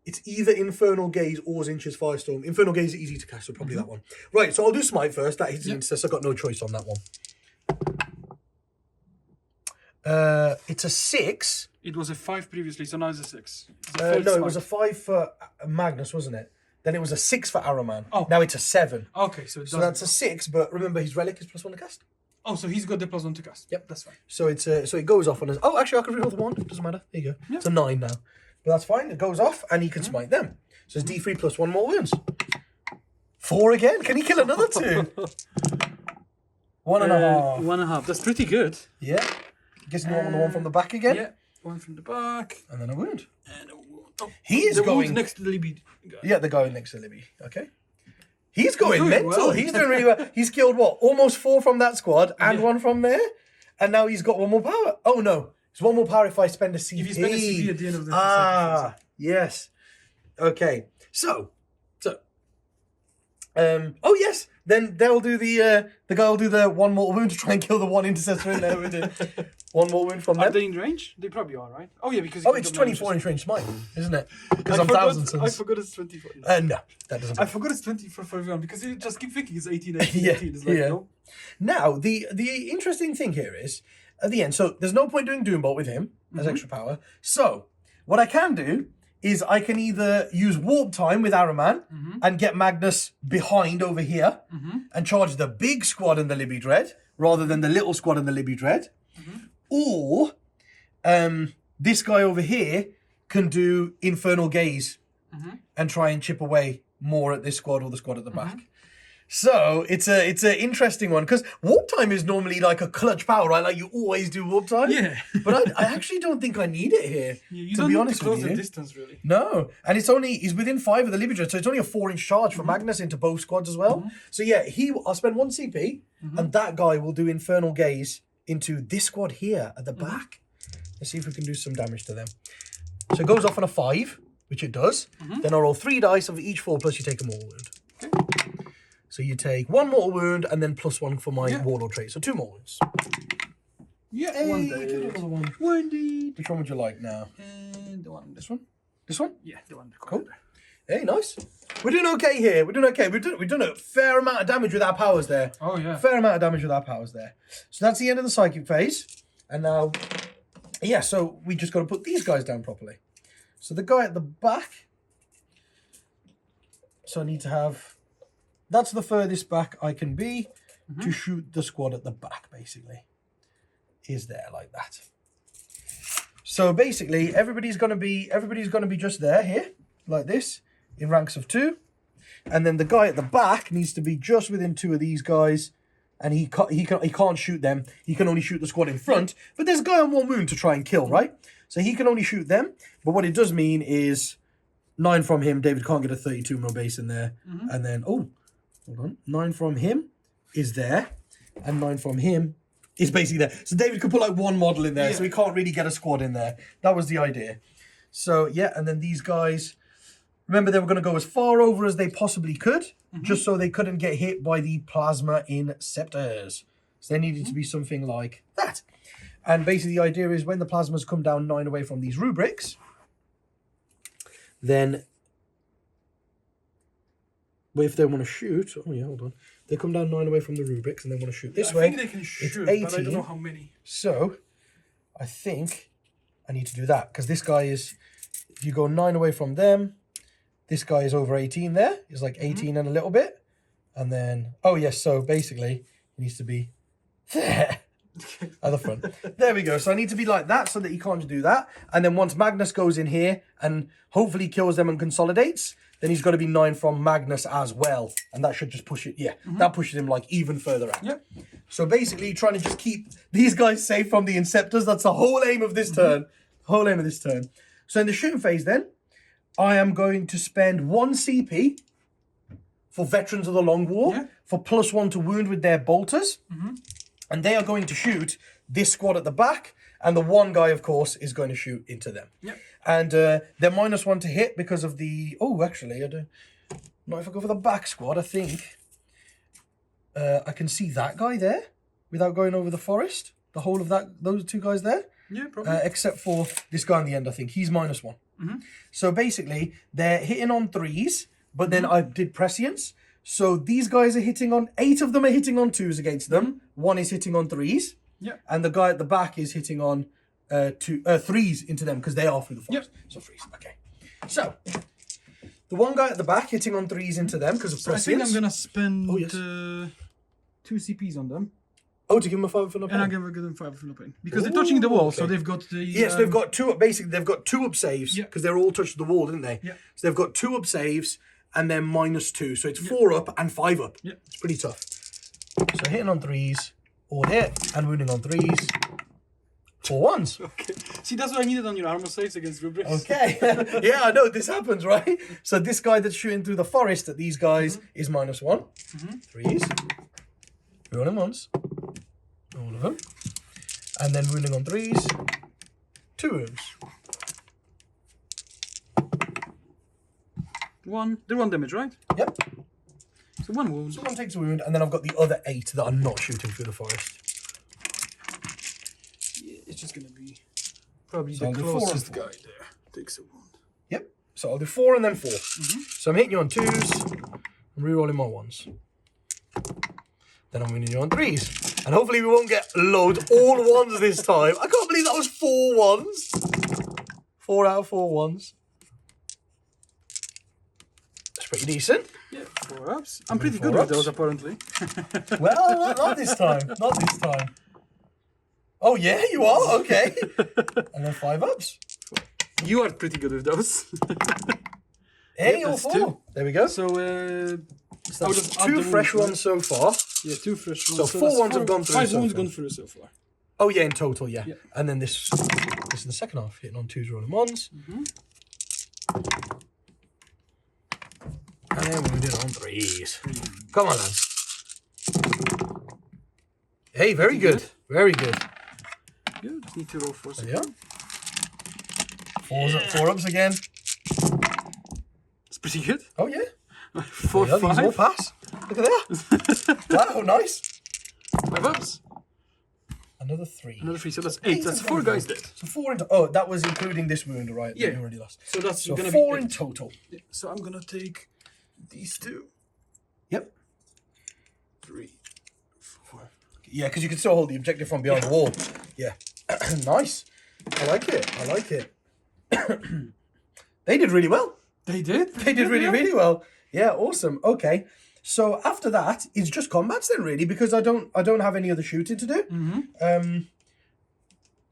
it's either Infernal Gaze or Zinch's Firestorm. Infernal Gaze is easy to cast, so probably that one. Right, so I'll do Smite first. That hits Zinch, so I've got no choice on that one. It's a 6. It was a 5 previously, so now it's a 6. It's a No, failed it smite. was a 5 for Magnus, wasn't it? Then it was a 6 for Araman. Oh. Now it's a 7. Okay, so it So doesn't. that's a 6, but remember his relic is +1 to cast. Oh, so he's got the +1 to cast. Yep. That's fine. So it's so it goes off on his. Oh, actually, I can reroll the 1. It doesn't matter. There you go. Yeah. It's a 9 now, but that's fine. It goes off, and he can smite them. So it's D3 +1 more wounds. 4 again. Can he kill another 2? 1.5. 1.5. That's pretty good. Yeah. Guessing you want the one from the back again. Yeah. One from the back. And then a wound. And a wound. Oh, He is the going wound next to the Libby guy. Yeah, the guy next to Libby. Okay. He's going doing mental. well. He's doing really well. He's killed what? Almost 4 from that squad and 1 from there. And now he's got 1 more power. Oh no. It's 1 more power if I spend a CP. If you spend a CP at the end of the yes. Okay. So oh yes, then they'll do the guy will do the 1 mortal wound to try and kill the 1 intercessor in there with it. 1 more wound from them. Are they in range? They probably are, right? Oh yeah, because It's 24 inch range smite, isn't it? Because I'm 1,000 suns. I forgot it's 24. No, that doesn't. I forgot it's 24 for everyone because you just keep thinking it's 18, 18, Yeah, 18. It's like, no. Now, the interesting thing here is, at the end, so there's no point doing Doombolt with him as extra power. So, what I can do is I can either use Warp Time with Araman and get Magnus behind over here and charge the big squad in the Libby Dread rather than the little squad in the Libby Dread. Or this guy over here can do Infernal Gaze and try and chip away more at this squad or the squad at the back. So it's an interesting one because Warp Time is normally like a clutch power, right? Like you always do Warp Time. Yeah. But I actually don't think I need it here. You to don't be need honest to close with the you. distance, really. No, and he's within 5 of the Libby Dread, so it's only a 4-inch charge for Magnus into both squads as well. So yeah, I'll spend 1 CP, and that guy will do Infernal Gaze into this squad here at the back. Let's see if we can do some damage to them. So it goes off on a 5, which it does. Then I'll roll 3 dice of each 4, plus you take a mortal wound. Okay. So you take 1 mortal wound and then +1 for my warlord trait. So 2 more wounds. Yeah, Hey, one you killed day. another one. One day. Which one would you like now? And the one. This one? This one? Yeah, the one. Cool. Hey, nice. We're doing okay here. We're doing okay. We've done a fair amount of damage with our powers there. Oh, yeah. Fair amount of damage with our powers there. So that's the end of the psychic phase. And now, yeah, so we just got to put these guys down properly. So the guy at the back. So I need to have... That's the furthest back I can be to shoot the squad at the back, basically. Is there like that. So basically, everybody's gonna be just there here, like this, in ranks of 2. And then the guy at the back needs to be just within 2 of these guys, and he can't shoot them. He can only shoot the squad in front. But there's a guy on 1 wound to try and kill, right? So he can only shoot them. But what it does mean is 9 from him. David can't get a 32 mil base in there. And then, oh, hold on. 9 from him is there. And 9 from him is basically there. So David could put like 1 model in there. So he can't really get a squad in there. That was the idea. So, yeah. And then these guys, remember they were going to go as far over as they possibly could. Just so they couldn't get hit by the plasma inceptors. So they needed to be something like that. And basically the idea is when the plasmas come down 9 away from these rubrics, then if they want to shoot, oh yeah, hold on. They come down 9 away from the rubrics and they want to shoot this way. I think they can shoot, it's 18. but I don't know how many. So I think I need to do that because this guy is, if you go 9 away from them, this guy is over 18 there. He's like 18 and a little bit. And then, oh yes, so basically he needs to be there. At the front. There we go. So I need to be like that so that he can't do that. And then once Magnus goes in here and hopefully kills them and consolidates, then he's got to be 9 from Magnus as well. And that should just push it. Yeah, that pushes him like even further out. Yep. So basically trying to just keep these guys safe from the Inceptors. That's the whole aim of this turn. Whole aim of this turn. So in the shooting phase then, I am going to spend 1 CP for Veterans of the Long War for +1 to wound with their bolters. And they are going to shoot this squad at the back. And the 1 guy, of course, is going to shoot into them. Yep. And they're -1 to hit because of the... Oh, actually, I don't... Not if I go for the back squad, I think... I can see that guy there without going over the forest. The whole of those 2 guys there. Yeah, probably. Except for this guy on the end, I think. He's -1. So basically, they're hitting on 3s. But then I did prescience. So these guys are hitting on... 8 of them are hitting on 2s against them. 1 is hitting on 3s. Yeah. And the guy at the back is hitting on 3s into them because they are through the forest. Yep. So 3s. Okay. So the 1 guy at the back hitting on 3s into them because of prescience. I think I'm going to spend 2 CPs on them. Oh, to give them a 5 for no pain. And I'll give them 5 for no pain. Because they're touching the wall, so they've got the... Yes, they've got 2... Basically, they've got 2 up saves because they're all touched the wall, didn't they? Yeah. So they've got 2 up saves and then -2. So it's 4 up and 5 up. Yeah. It's pretty tough. So hitting on 3s, all hit, and wounding on 3s, 4 ones. Okay. See, that's what I needed on your armor saves against rubrics. Okay. Yeah, I know this happens, right? So this guy that's shooting through the forest at these guys is -1. 3s. Rolling ones. All of them. And then wounding on 3s. 2 wounds. They're 1 damage, right? Yep. So 1 wound. So 1 takes a wound, and then I've got the other 8 that are not shooting through the forest. Yeah, it's just gonna be probably So the I'll do 4 and closest 4. guy there. Takes a wound. Yep. So I'll do 4 and then 4. So I'm hitting you on 2s. I'm re-rolling my 1s. Then I'm winning you on 3s. And hopefully we won't get loads, all 1s this time. I can't believe that was 4 1s. 4 out of 4 1s. That's pretty decent. Yeah, 4 ups. I'm pretty good 4 with those, ups. apparently. Well, not this time. Not this time. Oh, yeah, you are? Okay. And then 5 ups. You are pretty good with those. Hey, Yep, all that's 4. 2. There we go. So, So I'll that's just add 2 the fresh wounds, ones so far. yeah, 2 fresh ones. So 4 that's ones have gone through 5 so wounds far. gone through so far. Oh, yeah, in total, yeah. Yeah. And then this is the second half, hitting on 2s, rolling 1s. And then we did on 3s. Come on, lads. Hey, very good. Very good. Good. Need to roll 4 There you are. 4 ups again. It's pretty good. Oh, yeah. 4, Yeah, these all 5. pass. Look at that. Wow, nice. 5 ups. Another 3. Another 3, so that's 8. That's 4 guys dead. So 4 into... Oh, that was including this wound, right? Yeah. That you already lost. So that's So gonna 4 be in 8. total. Yeah, so I'm gonna take these 2. Yep. 3, 4. Yeah, because you can still hold the objective from behind the wall. Yeah. Nice. I like it. I like it. They did really well. They did? They did really, really well. Yeah, awesome. Okay. So after that, it's just combats then, really, because I don't have any other shooting to do.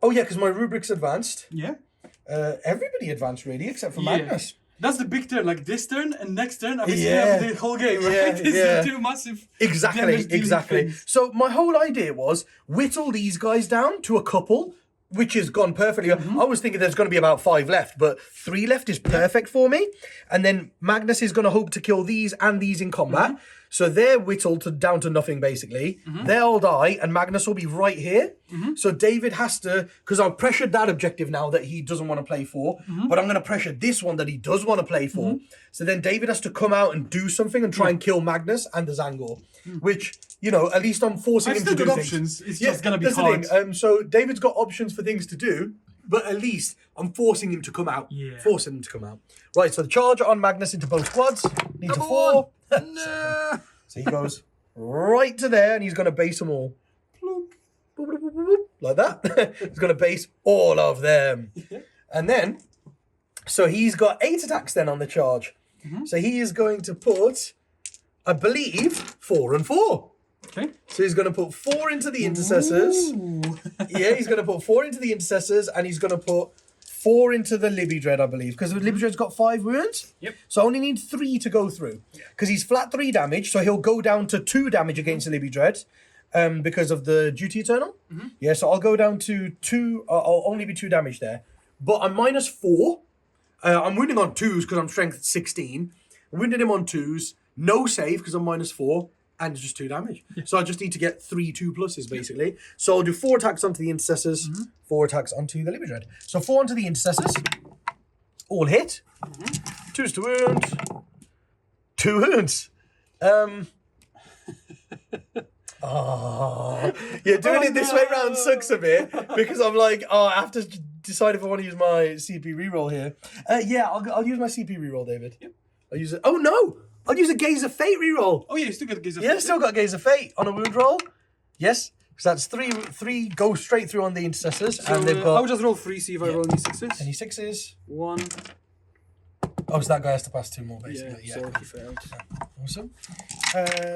Oh yeah, because my rubrics advanced. Yeah. Everybody advanced really, except for Yeah. Magnus. That's the big turn, like this turn and next turn. I basically Yeah. have the whole game, right? Yeah, These yeah. are 2 massive Exactly, damage-dealing exactly. things. So my whole idea was whittle these guys down to a couple, which has gone perfectly. I was thinking there's going to be about 5 left, but 3 left is perfect for me. And then Magnus is going to hope to kill these and these in combat. So they're whittled down to nothing, basically. They'll die, and Magnus will be right here. So David has to, because I've pressured that objective now that he doesn't want to play for, but I'm going to pressure this one that he does want to play for. So then David has to come out and do something and try and kill Magnus and the Zangor, which, you know, at least I'm forcing I've him to still do got things. options. It's just gonna be that's the hard. thing. So David's got options for things to do, but at least I'm forcing him to come out. Yeah. Forcing him to come out. Right, so the charge on Magnus into both squads. Needs a Number 4. No. So he goes right to there, and he's going to base them all. Plunk. Boop, boop, boop, boop, boop, like that. He's going to base all of them. And then, so he's got 8 attacks then on the charge. So he is going to put, I believe, 4 and 4. Okay. So he's going to put 4 into the intercessors. Ooh. Yeah, he's going to put 4 into the intercessors, and he's going to put 4 into the Libby Dread, I believe, because the Libby Dread's got 5 wounds. Yep. So I only need 3 to go through. Because he's flat 3 damage, so he'll go down to 2 damage against the Libby Dread because of the Duty Eternal. Yeah, so I'll go down to 2. I'll only be 2 damage there. But I'm -4. I'm wounding on 2s because I'm strength 16. I wounded him on 2s. No save because I'm -4. And it's just 2 damage. So I just need to get 3 2+s basically. So I'll do 4 attacks onto the intercessors, 4 attacks onto the Libby Dread. So 4 onto the intercessors, all hit. 2s to wound, 2 wounds. Yeah, doing it this way round sucks a bit because I'm like, I have to decide if I want to use my CP reroll here. Yeah, I'll use my CP reroll, David. Yep. I'll use it. Oh no! I'll use a Gaze of Fate reroll. Oh yeah, you still got Gaze of Yeah, Fate. still got Gaze of Fate on a wound roll. Yes, so that's three go straight through on the intercessors, So, and they've got I'll just roll 3, see if I roll any 6s. any 6s. 1. Oh, so that guy has to pass 2 more, Yeah, basically. Yeah, so he failed. awesome.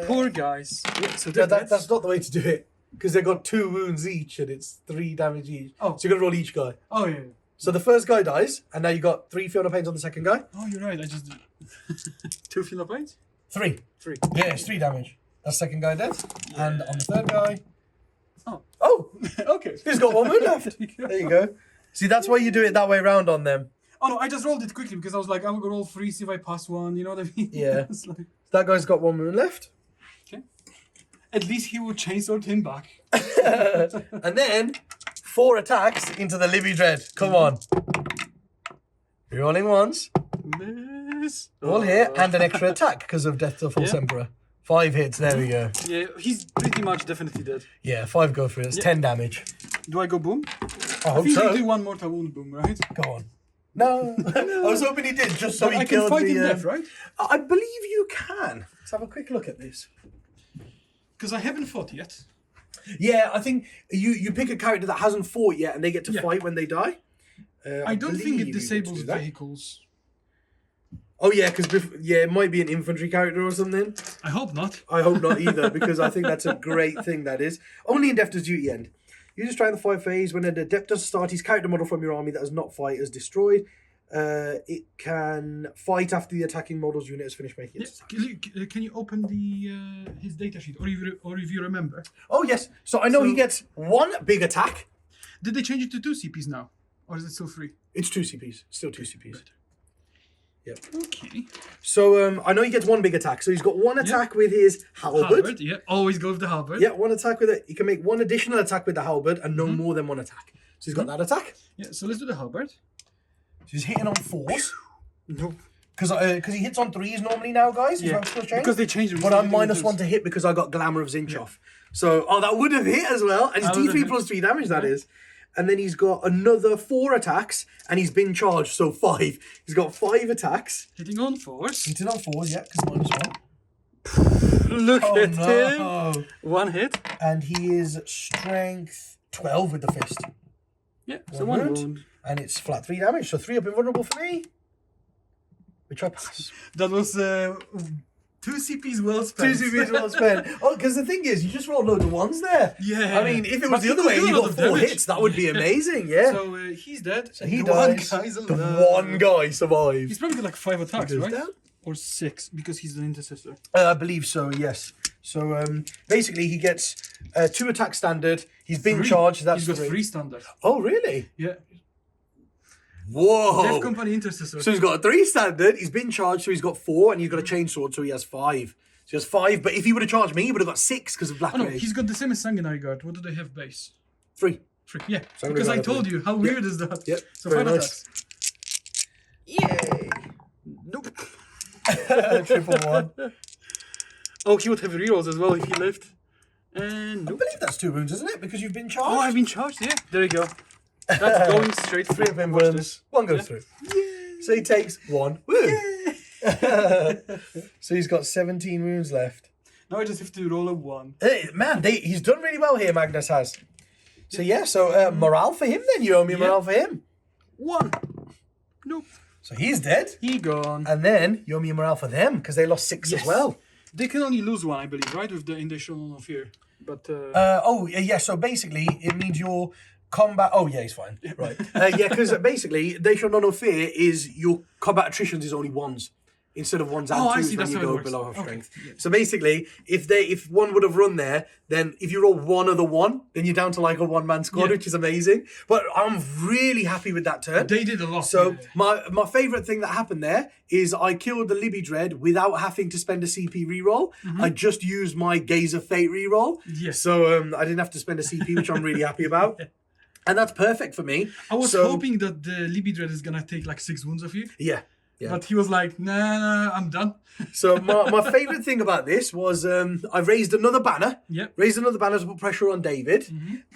Poor guys. Yeah, so Yeah, that's that's not the way to do it because they've got 2 wounds each, and it's 3 damage each. Oh. So you're gonna roll each guy. Oh yeah. So the first guy dies, and now you got 3 Fiona Pains on the second guy. Oh, you're right. I just did 2 Fiona Plates. 3. 3. Yeah, it's 3 damage. That's second guy dead, and on the third guy. Oh. Oh, Okay. he's got 1 wound left. There you go. See, that's why you do it that way round on them. Oh no, I just rolled it quickly because I was like, I'm gonna roll 3, see if I pass one. You know what I mean? Yeah. It's like, That guy's got 1 wound left. okay. At least he will chainsword him back. And then 4 attacks into the Libby Dread. Come on. Rolling once. Miss. All hit and an extra attack because of Death to the False Emperor. 5 hits. There we go. Yeah, he's pretty much definitely dead. Yeah, 5 go through. It's 10 damage. Do I go boom? I I hope think so. they do one mortal wound boom, right? Go on. No. I was hoping he did just so But he I can killed fight the... him left, right? I believe you can. Let's have a quick look at this. Because I haven't fought yet. Yeah, I think you pick a character that hasn't fought yet and they get to Yeah. fight when they die. I don't think believe it you get to disables do that. vehicles. Oh yeah, because it might be an infantry character or something. I hope not. I hope not either, because I think that's a great thing, that is. Only in Depth does duty end. You just try the fight phase. When an adept does start, his character model from your army that does not fight is destroyed. It can fight after the attacking model's unit has finished making its attack. Can you open the his datasheet, or if you remember? Oh yes, so I know he gets 1 big attack. Did they change it to 2 CPs now, or is it still 3? It's 2 CPs, still 2 CPs. Right. Yep. Okay. So I know he gets 1 big attack. So he's got 1 attack with his halberd. Yeah. Always go with the halberd. Yeah, 1 attack with it. He can make 1 additional attack with the halberd and no more than 1 attack. So he's got that attack. Yeah. So let's do the halberd. So he's hitting on 4s. No. Because he hits on 3s normally now, guys. Is Yeah. that supposed to change? Because they changed it. But I'm -1 to hit because I got Glamour of Zinchoff. So, that would have hit as well. And it's That would have D3 hit. plus 3 damage, that is. And then he's got another 4 attacks, and he's been charged, so 5. He's got 5 attacks. Hitting on 4s. Hitting on 4s, yeah, because -1. Look Oh, at him. no. 1 hit. And he is strength 12 with the fist. Yeah. So 1 1 wound. wound. And it's flat 3 damage, so 3 up invulnerable for me. Which I pass. That was 2 CPs well spent. 2 CPs well spent. Oh, because the thing is, you just roll loads of 1s there. Yeah. I mean, if it But was the he other could way do and a you lot got of 4 damage. hits, that would be amazing, yeah. So he dead. So he The dies. One guy's The alive. 1 guy survives. He's probably got like 5 attacks, Goes right? down. Or 6 because he's an intercessor. I believe so, yes. So basically, he gets 2 attack standard. He's been 3. charged. That's He's got 3. 3 standard. Oh, really? Yeah. Whoa. Death Company intercessor. So he's got a 3 standard. He's been charged, so he's got 4, and he's got a chainsword, so he has 5. So he has 5. But if he would have charged me, he would have got 6 because of Black Oh no, Rage. he's got the same as Sanguinary Guard. What do they have base? 3. 3. Yeah. Sanguinary Because I Guard, told 3. you. How weird is that? Yep, So very 5 nice. attacks. Yay! Nope. Triple 1. Oh, he would have rerolls as well if he lived. And I nope. believe that's 2 wounds, isn't it? Because you've been charged. Oh, I've been charged. Yeah. There you go. That's going straight 3 through. of him Watch wins. this. 1 goes through. So he takes 1 wound. So he's got 17 wounds left. Now I just have to roll a 1. Hey, man, he's done really well here, Magnus has. So yeah, so morale for him then. You owe me morale for him. 1. Nope. So he's dead. He gone. And then you owe me a morale for them because they lost 6 as well. They can only lose 1, I believe, right? With the Initial of Fear. But Yeah, so basically it means your combat... Oh, yeah, he's fine. Right. Yeah, because basically, they show none of fear is your combat attritions is only 1s. Instead of 1s and 2s I see, when that's you how it go works. below half Okay, strength. yeah. So basically, if one would have run there, then if you roll 1 of the 1, then you're down to like a 1-man squad, Yeah. which is amazing. But I'm really happy with that turn. they did a lot. So yeah. my favourite thing that happened there is I killed the Libby Dread without having to spend a CP reroll. I just used my Gaze of Fate reroll. Yes. So I didn't have to spend a CP, which I'm really happy about. And that's perfect for me. I was So- hoping that the Libby Dread is gonna take like 6 wounds of you. Yeah. Yeah. But he was like, nah, I'm done. So my favourite thing about this was I raised another banner. Yep. Raised another banner to put pressure on David.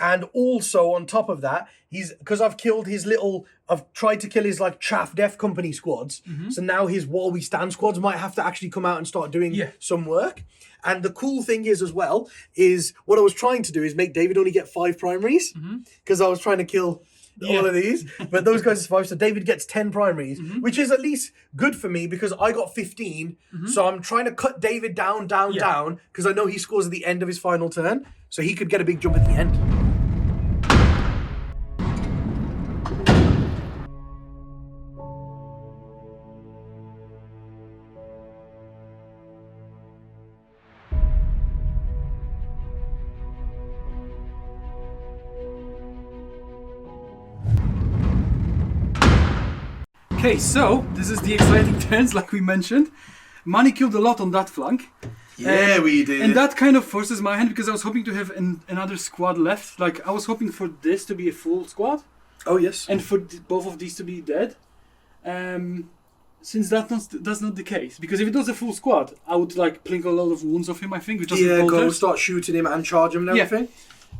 And also on top of that, because I've tried to kill his like chaff Death Company squads. So now his While We Stand squads might have to actually come out and start doing some work. And the cool thing is as well, is what I was trying to do is make David only get 5 primaries. Because I was trying to kill all of these, but those guys are 5, so David gets 10 primaries, which is at least good for me because I got 15, so I'm trying to cut David down, because I know he scores at the end of his final turn, so he could get a big jump at the end. Okay, so this is the exciting turns, like we mentioned. Money killed a lot on that flank. Yeah, we did. And that kind of forces my hand because I was hoping to have another squad left. Like, I was hoping for this to be a full squad. Oh, yes. And for both of these to be dead. Since that's not the case. Because if it was a full squad, I would like plink a lot of wounds off him, I think. With just go start shooting him and charge him and everything.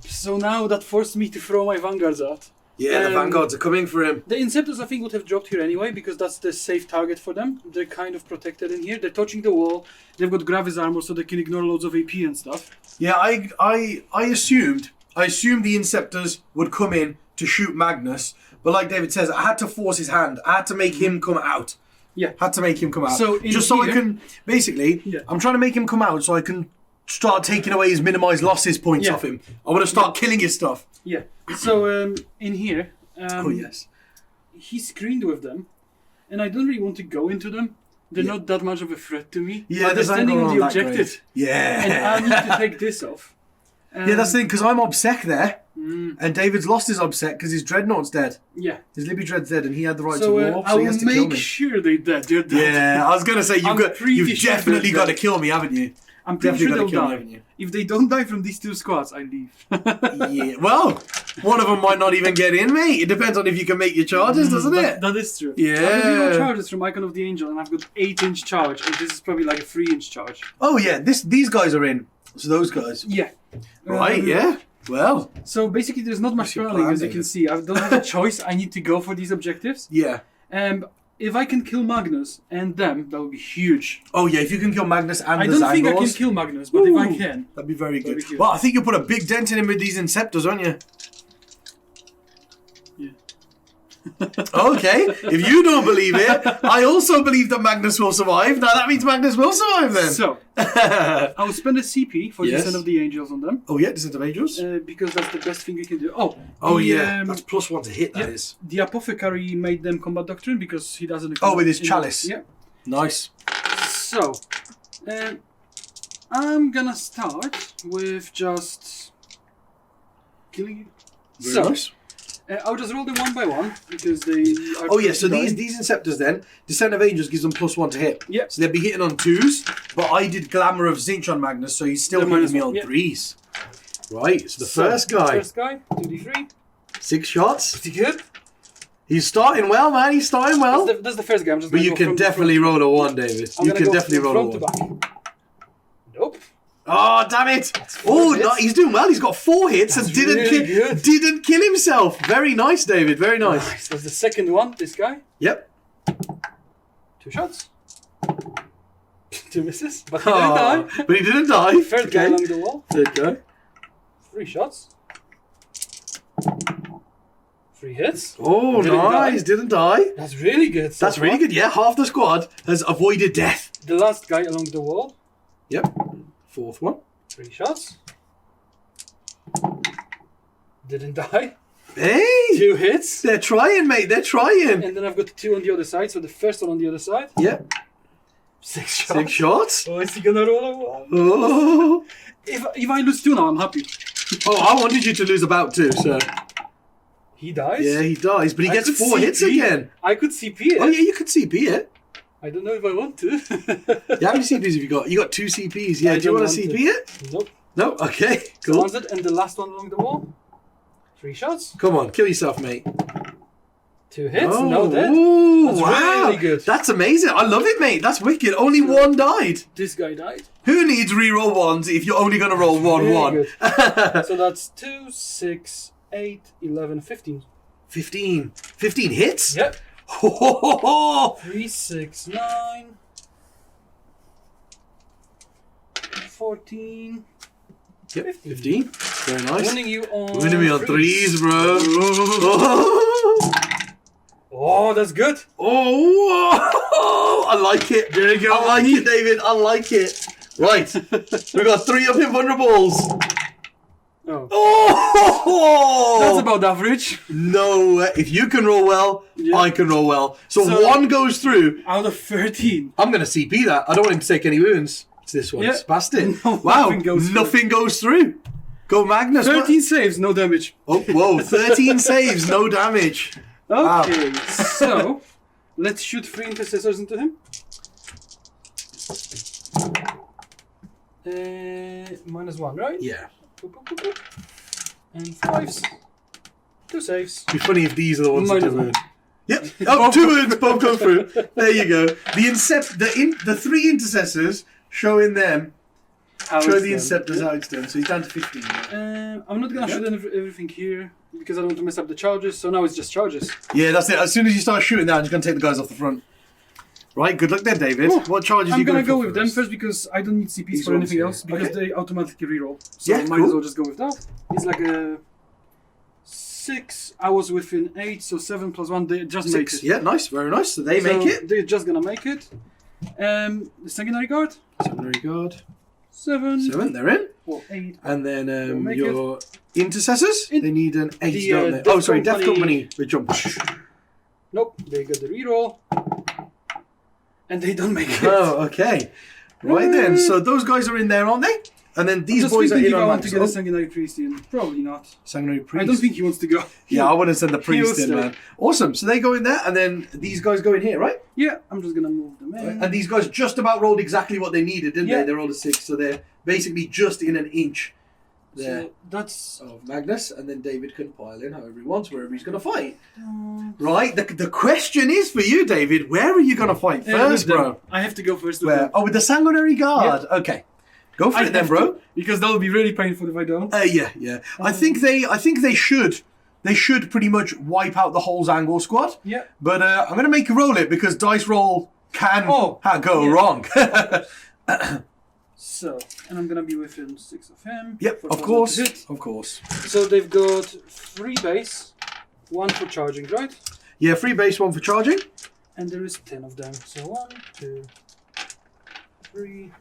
So now that forced me to throw my vanguards out. Yeah, the vanguards are coming for him. The Inceptors, I think, would have dropped here anyway, because that's the safe target for them. They're kind of protected in here. They're touching the wall. They've got Gravis armor, so they can ignore loads of AP and stuff. Yeah, I assumed the Inceptors would come in to shoot Magnus, but like David says, I had to force his hand. I had to make him come out. Yeah. Had to make him come out. So so I can, basically, I'm trying to make him come out so I can start taking away his minimized losses points off him. I want to start killing his stuff. Yeah. So in here, oh yes, he's screened with them, and I don't really want to go into them. They're not that much of a threat to me. Yeah, they're standing on the objective. Great. Yeah. And I need to take this off. Yeah, that's the thing, because I'm obsec there, and David's lost his obsec because his Dreadnought's dead. Yeah. His Libby Dread's dead, and he had the right to war, I so he has will to kill me. make sure they're dead. They're dead. Yeah, I was going to say, you've definitely got to kill me, haven't you? I'm pretty sure they'll die. Me, if they don't die from these two squads, I leave. Yeah, well, one of them might not even get in, mate. It depends on if you can make your charges, doesn't it? That is true. Yeah. I've got more charges from Icon of the Angel, and I've got 8-inch charge, and this is probably like a 3-inch charge. Oh yeah, these guys are in. So those guys. Yeah. Right. Yeah. Well. So basically, there's not much spelling, as you can see. I don't have a choice. I need to go for these objectives. Yeah. If I can kill Magnus and them, that would be huge. Oh yeah, if you can kill Magnus and I the don't think I can Zangors, kill Magnus, but if I can, that'd be very good. Well, I think you'll put a big dent in him with these Inceptors, aren't you? Yeah. Okay, if you don't believe it, I also believe that Magnus will survive. Now that means Magnus will survive then. So, I will spend a CP for Descent of the Angels on them. Oh yeah, Descent of Angels. Because that's the best thing you can do. That's +1 to hit, that is. The Apothecary made them Combat Doctrine because he doesn't... Oh, with his chalice. Yeah. Nice. So, I'm gonna start with just killing... Very nice. I'll just roll them one by one because they are... Oh yeah, so these Inceptors then, Descent of Angels gives them +1 to hit. Yep. So they'd be hitting on 2s, but I did Glamour of Zinch on Magnus, so he's still hitting me on 3s. Right, so the first guy. 2d3. 6 shots. Pretty good. He's starting well, man, he's starting well. That's the first guy. I'm just but you can definitely roll a 1, David. You can definitely roll a 1. Nope. Oh, damn it! Oh, no, he's doing well. He's got 4 hits and didn't kill himself. Very nice, David. Very nice. That's the second one. This guy. Yep. 2 shots. 2 misses, but he didn't die. But he didn't die. Third guy along the wall. Third guy. 3 shots. 3 hits. Oh, nice. Didn't die. That's really good. That's really good. Yeah, half the squad has avoided death. The last guy along the wall. Yep. 4th one. 3 shots. Didn't die. Hey! 2 hits. They're trying, mate. They're trying. And then I've got 2 on the other side. So the first one on the other side. Yep. 6 shots. 6 shots. Oh, is he gonna roll a 1? Oh. If I lose 2 now, I'm happy. Oh, I wanted you to lose about 2, so. He dies? Yeah, he dies, but he gets 4 hits again. I could CP it. Oh yeah, you could CP it. I don't know if I want to. Yeah, how many CPs have you got? You got 2 CPs. Yeah, do you want to CP it? Nope. No? Okay, cool. So one's it, and the last one along the wall. 3 shots. Come on, kill yourself, mate. 2 hits, oh, no dead. Ooh, That's wow. really good. That's amazing. I love it, mate. That's wicked. Only 1 died. This guy died. Who needs reroll 1s if you're only going to roll 1 really 1? Good. So that's 2, 6, 8, 11, 15. 15. 15 hits? Yep. Ho, ho, ho, ho. 3, 6, 9. 14. Yep, 15. Very nice. Winning you on. Winning me on 3s, bro. Oh, that's good. Oh, I like it. There you go. I like it, David. I like it. Right. We got 3 up invulnerables. Oh. That's about average. No, if you can roll well, I can roll well. So 1 goes through. Out of 13. I'm going to CP that. I don't want him to take any wounds. It's this one. It's past it. No, wow. Nothing goes through. Go Magnus. 13 saves, no damage. Oh, whoa. 13 saves, no damage. Okay, so Let's shoot 3 intercessors into him. -1, right? Yeah. Boop, boop, boop, boop. And 5s. 2 saves. It'd be funny if these are the ones that do -1. wound. Yep. Oh, 2 wounds. Both come through. There you go. The 3 intercessors showing them. Show the Inceptors how it's done. So he's down to 15 now. I'm not gonna shoot everything here because I don't want to mess up the charges. So now it's just charges. Yeah, that's it. As soon as you start shooting that, I'm just going to take the guys off the front. Right, good luck then, David. Oh, what charges are I'm you gonna going go for with them first because I don't need CPs These for ones anything here. else because Okay. they automatically reroll. So Yeah, I might cool. as well just go with that. It's like a 6. I was within 8, so 7 + 1. They just make 6. it. Yeah, nice. Very nice. So they make it. They're just gonna make it. The Sanguinary Guard. Secondaries guard. 7. 7, they're in. Or 8. And then make your intercessors, they need an 8, The, don't they? Death Oh, sorry, Death Company. Company. They jump. Nope, they got the reroll. And they don't make it. Oh, okay. Right then, so those guys are in there, aren't they? And then these Just boys are thinking in if I on want to get a Magnus. Sanguinary Priest in. Probably not. Sanguinary Priest. I don't think he wants to go. Yeah, I want to send the priest He'll in, stay. man. Awesome. So they go in there, and then these guys go in here, right? Yeah, I'm just gonna move them in. And these guys just about rolled exactly what they needed, didn't Yeah. they? They rolled a 6, so they're basically just in an inch there So that's of Magnus, and then David can pile in however he wants, wherever he's going to fight. Right? The question is for you, David, where are you going to fight first, with them. bro? I have to go first. With Where? them. Oh, with the Sanguinary Guard. Okay. Go for I it then, have bro. to, because that will be really painful if I don't. Yeah. I think they should pretty much wipe out the whole Zangor squad. Yeah. But I'm going to make you roll it because dice roll can go yeah. wrong. So, and I'm gonna be within 6 of him. Yep, for of plus course. 1 to hit. Of course. So they've got 3 base, 1 for charging, right? Yeah, 3 base, 1 for charging. And there is 10 of them. So 1, 2, 3,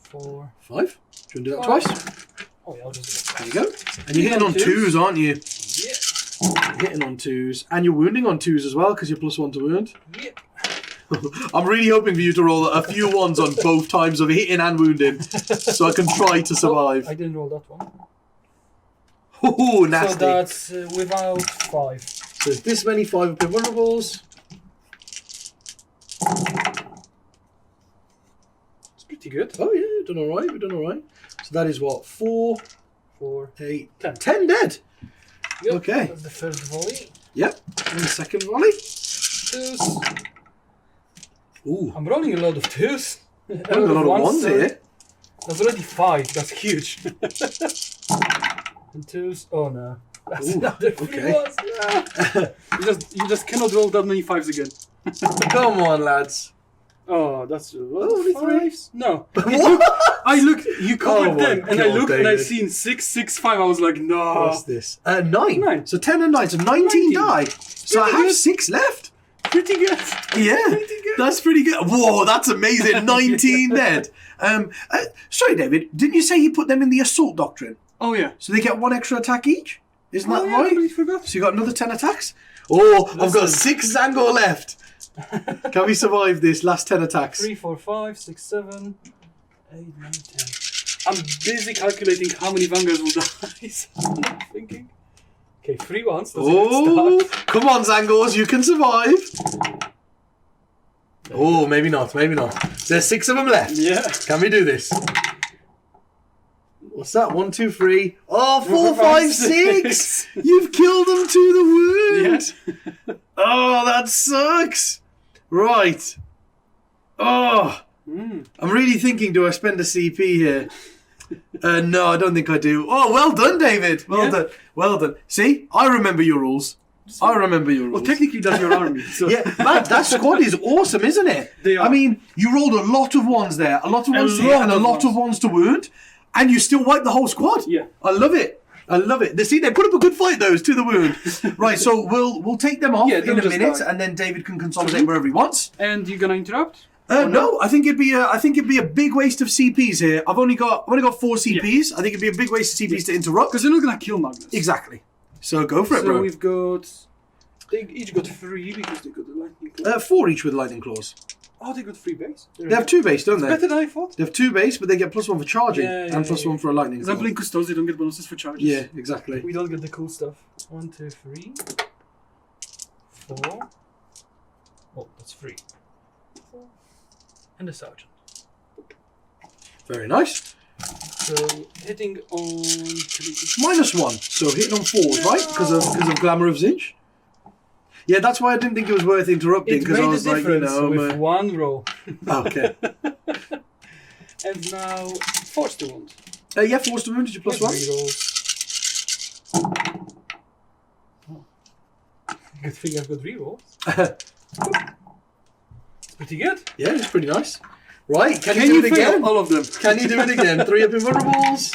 4. 5. Do you want to do that 5. twice? Oh yeah, I'll just There you go. And you're hitting on 2s, aren't you? Yeah. You're hitting on 2s. And you're wounding on 2s as well because you're +1 to wound. Yep. I'm really hoping for you to roll a few 1s on both times of hitting and wounding so I can try to survive. I didn't roll that one. Oh, nasty. So that's without 5. So there's this many 5 vulnerables. It's pretty good. Oh yeah, we've done alright, So that is what? 4, 4, 8, 10. 10 dead. Yep. Okay. That's the first volley. Yep. And the second volley. 2s. Ooh. I'm rolling a lot of 2s. A lot of 1s here. That's already 5. That's huge. And 2s. Oh no. That's Ooh, another 3 okay. ones. No. you just cannot roll that many 5s again. Come on, lads. Oh, that's a lot Oh, only of 3? 5s. No. What? I looked. You covered Oh my them, and I God, looked, and I David. seen 6, 6, 5. I was like, no. What's this? 9. 9. So 10 and 9. So 19 19. die. So I Pretty have good. 6 left. Pretty good. Yeah. Pretty good. That's pretty good. Whoa, that's amazing. 19 dead. Sorry, David. Didn't you say you put them in the assault doctrine? Oh yeah. So they get 1 extra attack each? Isn't that I right? completely forgot. So you got another 10 attacks? Oh, I've got Listen. 6 Zangor left. Can we survive this last 10 attacks? 3, 4, 5, 6, 7, 8, 9, 10. I'm busy calculating how many Vanguards will die. So I'm thinking. Okay, 3 ones. That's a good Oh, start. come on, Zangors, you can survive. Oh, maybe not, maybe not. There's 6 of them left. Yeah. Can we do this? What's that? 1, 2, 3. Oh, 4, 4, 5, 5, 6. You've killed them to the wound. Yes. Oh, that sucks. Right. Oh, I'm really thinking, do I spend a CP here? No, I don't think I do. Oh, well done, David. Well Yeah. done. Well done. See, I remember your rules. I remember your rules. Well, technically, that's your army. So. Yeah, man, that squad is awesome, isn't it? They are. I mean, you rolled a lot of 1s there, a lot of 1s A here, lot and a of lot of 1s to wound, and you still wiped the whole squad. Yeah. I love it. I love it. See, they put up a good fight, those, to the wound. Right, so we'll take them off Yeah, in they'll a just minute, die. and then David can consolidate wherever he wants. And you're gonna interrupt? No, I think it'd be a big waste of CPs here. I've only got 4 CPs. I think it'd be a big waste of CPs to interrupt. Because they're not gonna kill Magnus. Exactly. So go for it, So bro. we've got. They each got 3 because they got the lightning claw. 4 each with lightning claws. Oh, they got 3 base. They have 2 base, don't they? Better than I thought. They have 2 base, but they get +1 for charging Yeah, and +1 for a lightning Because I'm claw. playing Custodes, they don't get bonuses for charges. Yeah, exactly. We don't get the cool stuff. 1, 2, 3, 4, Oh, that's 3. And a sergeant. Very nice. So hitting on 3. -1. So hitting on 4s, right? Because of Glamour of Zinch. Yeah, that's why I didn't think it was worth interrupting. It Because I made a was like, difference with 1 roll. Okay. And now force the wound. Yeah, force to wound. Did you plus With 1? 3 rolls. Oh. Good thing I've got 3 rolls. It's pretty good. Yeah, it's pretty nice. Right, can you do it fail again? all of them? Can you do it again? 3 up invulnerables.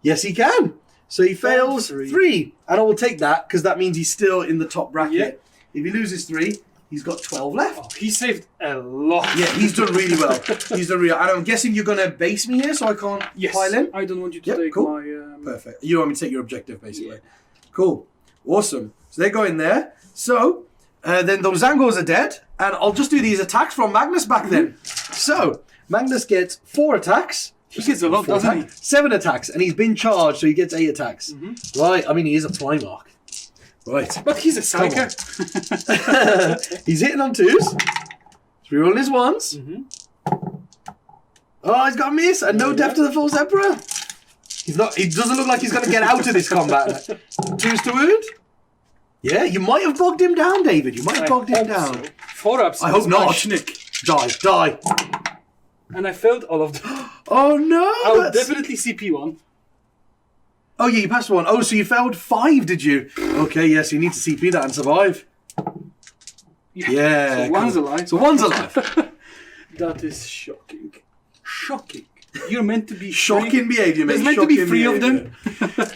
Yes, he can. So he fails 3. And I will take that because that means he's still in the top bracket. Yeah. If he loses 3, he's got 12 left. Oh, he saved a lot. Yeah, he's done really well. He's done really well. And I'm guessing you're going to base me here so I can't pile in? I don't want you to Yep, take cool. my... Perfect. You want me to take your objective, basically. Cool. Awesome. So they go in there. So then those Zangors are dead. And I'll just do these attacks from Magnus back then. So Magnus gets 4 attacks. He gets a lot, doesn't he? 7 attacks. And he's been charged, so he gets 8 attacks. Right. I mean, he is a Primarch. Right. But he's a psycho. He's hitting on 2s. 3 rolling his 1s. Oh, he's got a miss. And no death to the false Emperor. He's not. He doesn't look like he's going to get out of this combat. 2s to wound. Yeah, you might have bogged him down, David. You might have bogged him down. So. 4 ups. I hope not. Schnick. Die. And I failed all of them. Oh no! I'll definitely CP 1. Oh yeah, you passed 1. Oh, so you failed 5, did you? Okay, yes, you need to CP that and survive. Yeah. So one's alive. So one's alive. That is shocking. Shocking. You're meant to be shocking behaviour, mate. There's meant to be 3 of them.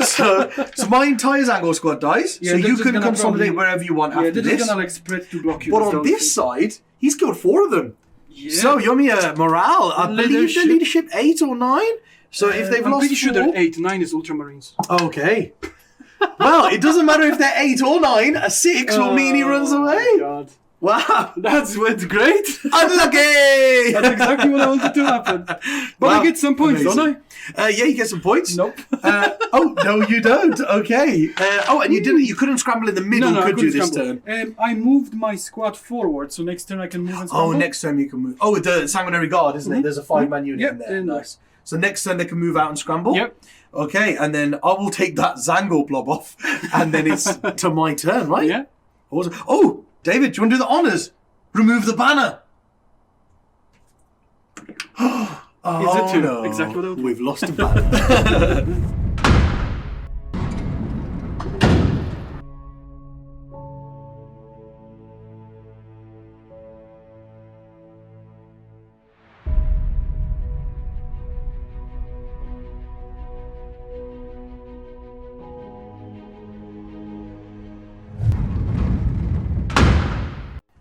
so my entire Zangor squad dies. Yeah, so you can consolidate probably, wherever you want after they're this. just gonna like spread to block you. But on this side, he's killed 4 of them. Yeah. So Yomi morale. I believe the leadership 8 or 9. So if they've I'm lost pretty sure 4, they're 8. 9 is Ultramarines. Okay. Well, it doesn't matter if they're 8 or 9. A 6 will mean he runs away. Oh my God. Wow. That's went great. Unlucky! That's exactly what I wanted to happen. But I get some points, don't I? Yeah, you get some points. Nope. Oh, no, you don't. Okay. And you couldn't scramble in the middle, could you, this turn? I moved my squad forward, so next turn I can move and scramble. Oh, next turn you can move. Oh, the Sanguinary Guard, isn't it? There's a 5-man unit in there. Nice. So next turn they can move out and scramble? Yep. Okay, and then I will take that Zangor blob off, and then it's to my turn, right? Yeah. Awesome. Oh, David, do you want to do the honours? Remove the banner. Oh, Is it 2? no. Exactly what I would do. We've lost a banner.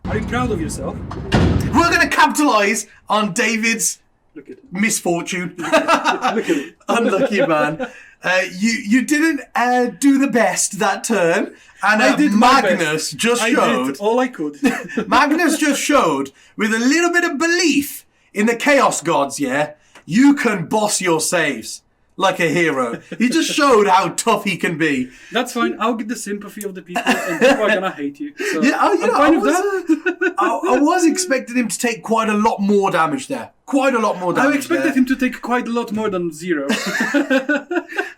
Are you proud of yourself? We're going to capitalise on David's Look at it. misfortune. Look at it. Unlucky man. You didn't do the best that turn, and I did my Magnus best. just I showed. did all I could. Magnus just showed with a little bit of belief in the Chaos Gods. Yeah, you can boss your saves like a hero. He just showed how tough he can be. That's fine. I'll get the sympathy of the people, and people are gonna hate you. So Yeah, I'm fine with that. I was expecting him to take quite a lot more damage there. Quite a lot more damage. I expected him to take quite a lot more than 0.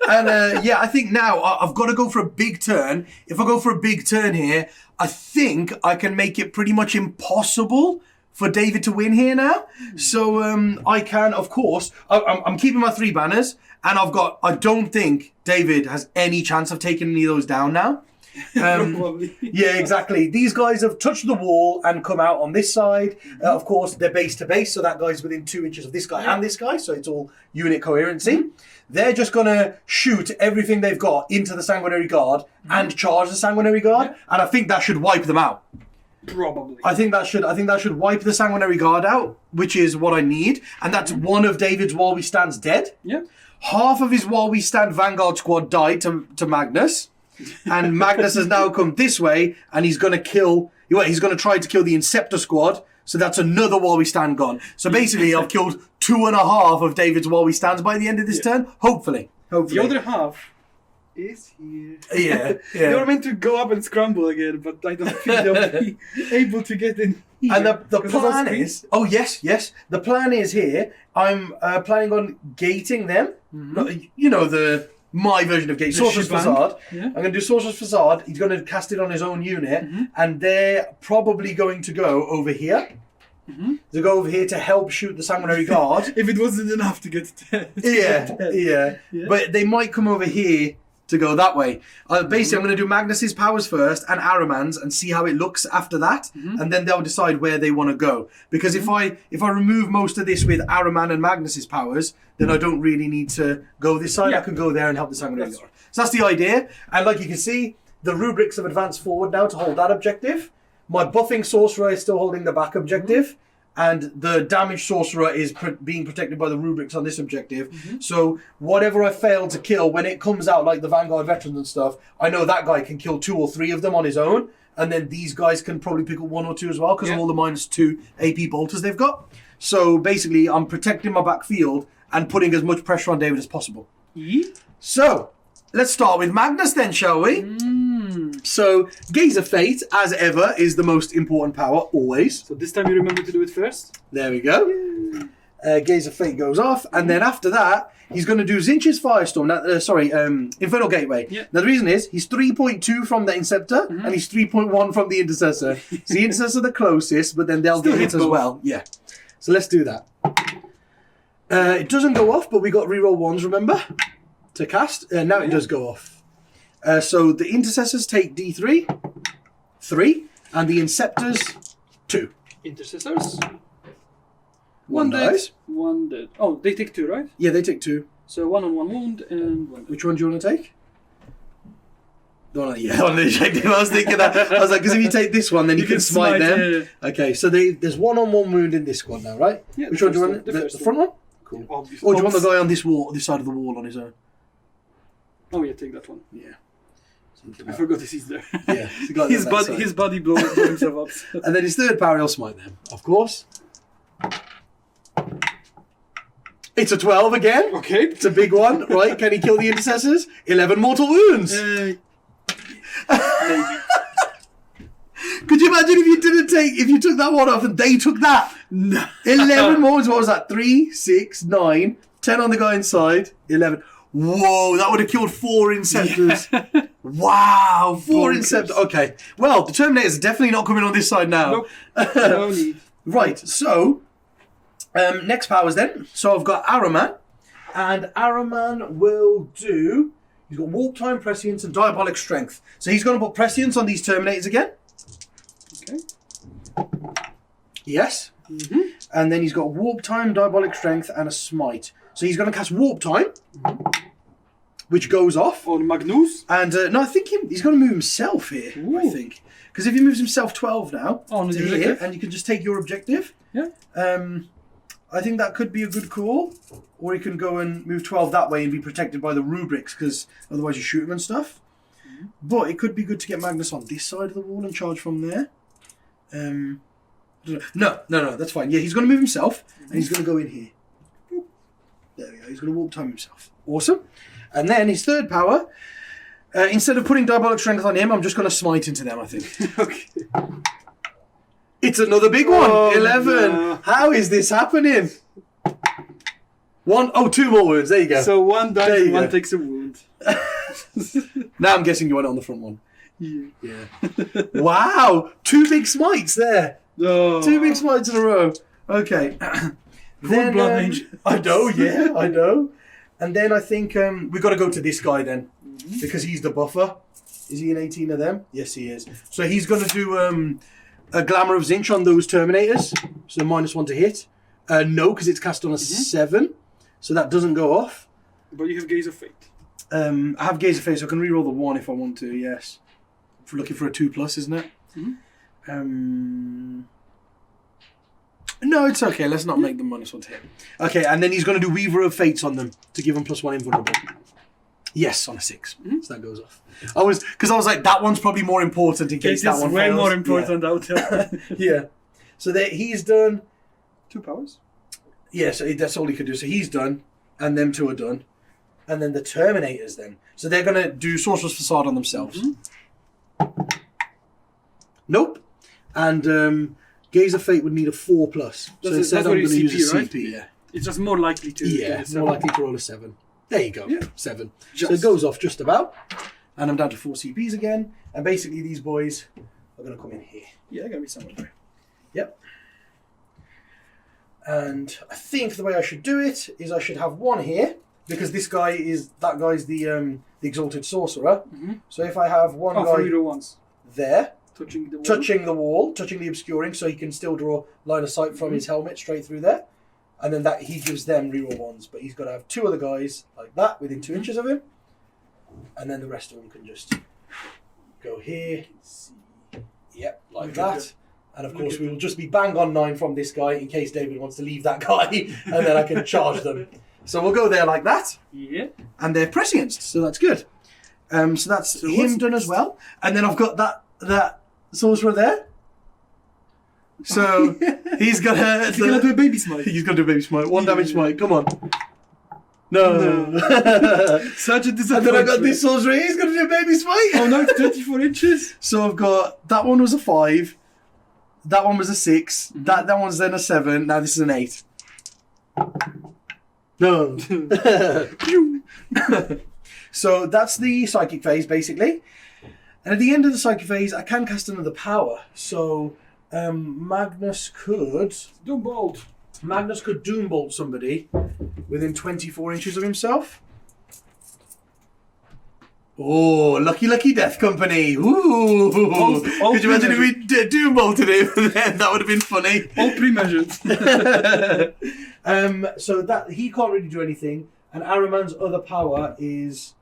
And I think now I've got to go for a big turn. If I go for a big turn here, I think I can make it pretty much impossible for David to win here now. So I can, of course, I'm keeping my 3 banners, and I don't think David has any chance of taking any of those down now. Probably. Yeah, exactly. These guys have touched the wall and come out on this side. Of course, they're base to base, so that guy's within 2 inches of this guy and this guy, so it's all unit coherency. They're just going to shoot everything they've got into the Sanguinary Guard and charge the Sanguinary Guard, and I think that should wipe them out. Probably. I think that should wipe the Sanguinary Guard out, which is what I need, and that's one of David's While We Stand's dead. Yeah. Half of his While We Stand Vanguard squad died to Magnus. And Magnus has now come this way, and he's going to try to kill the Inceptor squad, so that's another While We Stand gone. So basically, I've killed 2.5 of David's While We Stands by the end of this turn, hopefully. The other half is here. Yeah, They were yeah. meant to go up and scramble again, but I don't think they'll be able to get in here. And the 'Cause plan that's is, oh yes, yes. The plan is here. I'm planning on gating them. You know my version of gate, Sorcerer's shebang. Facade. Yeah. I'm going to do Sorcerer's Facade. He's going to cast it on his own unit, and they're probably going to go over here. They go over here to help shoot the Sanguinary Guard. If it wasn't enough to get Yeah. But they might come over here to go that way. Basically, I'm going to do Magnus's powers first and Araman's and see how it looks after that, and then they'll decide where they want to go. Because if I remove most of this with Araman and Magnus's powers, then I don't really need to go this side. I can go there and help the Sanguinary Guard. So that's the idea. And like you can see, the rubrics have advanced forward now to hold that objective. My buffing sorcerer is still holding the back objective. And the damaged sorcerer is being protected by the rubrics on this objective. So whatever I fail to kill, when it comes out, like the Vanguard veterans and stuff, I know that guy can kill 2 or 3 of them on his own. And then these guys can probably pick up 1 or 2 as well because of all the -2 AP bolters they've got. So basically, I'm protecting my backfield and putting as much pressure on Dawid as possible. So let's start with Magnus then, shall we? So, Gaze of Fate, as ever, is the most important power, always. So this time you remember to do it first? There we go. Gaze of Fate goes off, and then after that, he's going to do Zinch's Firestorm. Infernal Gateway. Yeah. Now, the reason is, he's 3.2 from the Inceptor, and he's 3.1 from the Intercessor. So the Intercessor the closest, but then they'll Still get hit hit as both. well. Yeah. So let's do that. It doesn't go off, but we got reroll 1s, remember? To cast. Now it does go off. So the Intercessors take D3, 3, and the Inceptors, 2. Intercessors. 1 dead. dies. 1 dead. Oh, they take 2, right? Yeah, they take 2. So 1 on 1 wound and 1 dead. Which one do you want to take? The one on the objective. I was thinking that. I was like, because if you take this one, then you can smite them. Yeah. Okay, so there's 1-on-1 wound in this one now, right? Yeah, Which the one do you first want? one, the The first front one? Cool. Obviously. Or do you want the guy on this wall, this side of the wall on his own? Oh yeah, take that one. Yeah. I forgot he's there. Yeah, he got his that body, side. his body blew himself up. So. And then his third power, he'll smite them, of course. It's a 12 again. Okay. It's a big one, right? Can he kill the Intercessors? 11 mortal wounds. Maybe. Could you imagine if you took that one off and they took that? No. 11 more. What was that? 3, 6, 9, 10 on the guy inside. 11. Whoa, that would have killed 4 Inceptors. Yeah. Wow, 4 Bonkers. Inceptors. Okay. Well, the Terminator's definitely not coming on this side now. Nope. No need. Right, so next powers then. So I've got Araman, and Araman will do. He's got Warp Time, Prescience, and Diabolic Strength. So he's going to put Prescience on these Terminators again. Okay. Yes. And then he's got Warp Time, Diabolic Strength, and a Smite. So he's going to cast Warp Time, which goes off. On Magnus. And no, I think he's going to move himself here. I Ooh. think because if he moves himself 12 now Oh, on to the here, objective. and you can just take your objective. Yeah. I think that could be a good call. Or he can go and move 12 that way and be protected by the rubrics, because otherwise you shoot him and stuff. But it could be good to get Magnus on this side of the wall and charge from there. No, that's fine. Yeah, he's going to move himself, and he's going to go in here. There we go. He's going to Warp Time himself. Awesome. And then his third power, instead of putting Diabolic Strength on him, I'm just going to smite into them, I think. Okay. It's another big one. Oh, 11. no. How is this happening? 2 more wounds. There you go. So 1 There dies you and 1 go. takes a wound. Now I'm guessing you want it on the front one. Yeah. Wow. 2 big smites there. Oh. 2 big smites in a row. Okay. Then, blood angel. I know, yeah, I know. And then I think we've got to go to this guy then. Because he's the buffer. Is he an 18 of them? Yes, he is. So he's going to do a Glamour of Zinch on those Terminators. So -1 to hit. No, because it's cast on a 7. So that doesn't go off. But you have Gaze of Fate. I have Gaze of Fate, so I can reroll the 1 if I want to, yes. For looking for a 2+, isn't it? No, it's okay. Let's not make them -1 to hit. Okay, and then he's going to do Weaver of Fates on them to give them +1 invulnerable. Yes, on a 6. So that goes off. I was like, that one's probably more important in case that It's one way fails. more important out there. Yeah. So he's done. 2 powers. Yeah, so that's all he could do. So he's done, and them 2 are done. and then the Terminators then. So they're going to do Sorcerer's Facade on themselves. Nope. And Gaze of Fate would need a 4+. So instead I'm going to use a CP, right? Yeah. It's just more likely to. Yeah, more likely to roll a 7. There you go. Yeah. 7. Just. So it goes off just about. And I'm down to 4 CPs again. And basically these boys are going to come in here. Yeah, they're going to be somewhere there. Yep. And I think the way I should do it is I should have one here, because that guy's the Exalted Sorcerer. So if I have one guy for reroll ones. there, touching the obscuring, so he can still draw line of sight from his helmet straight through there. And then that he gives them reroll ones, but he's got to have 2 other guys like that within 2 inches of him. And then the rest of them can just go here. Yep, like that. And of course, we will just be bang on 9 from this guy in case David wants to leave that guy, and then I can charge them. So we'll go there like that. Yeah. And they're prescienced, so that's good. So that's him done as well. And then I've got that sorcerer there. So he's got He's going to do a baby smite. He's going to do a baby smite. 1 damage smite. Come on. No. Such a disappointment. And then I got this sorcerer. He's going to do a baby smite. Oh no, it's 24 inches. So I've got that one was a 5. That one was a 6. That one's then a 7. Now this is an 8. No. So that's the psychic phase basically. And at the end of the psychic phase, I can cast another power. So Magnus could Doombolt somebody within 24 inches of himself. Oh, lucky Death Company! Ooh! Could you imagine if we Doombolted him? That would have been funny. All pre-measured. So that he can't really do anything, and Araman's other power is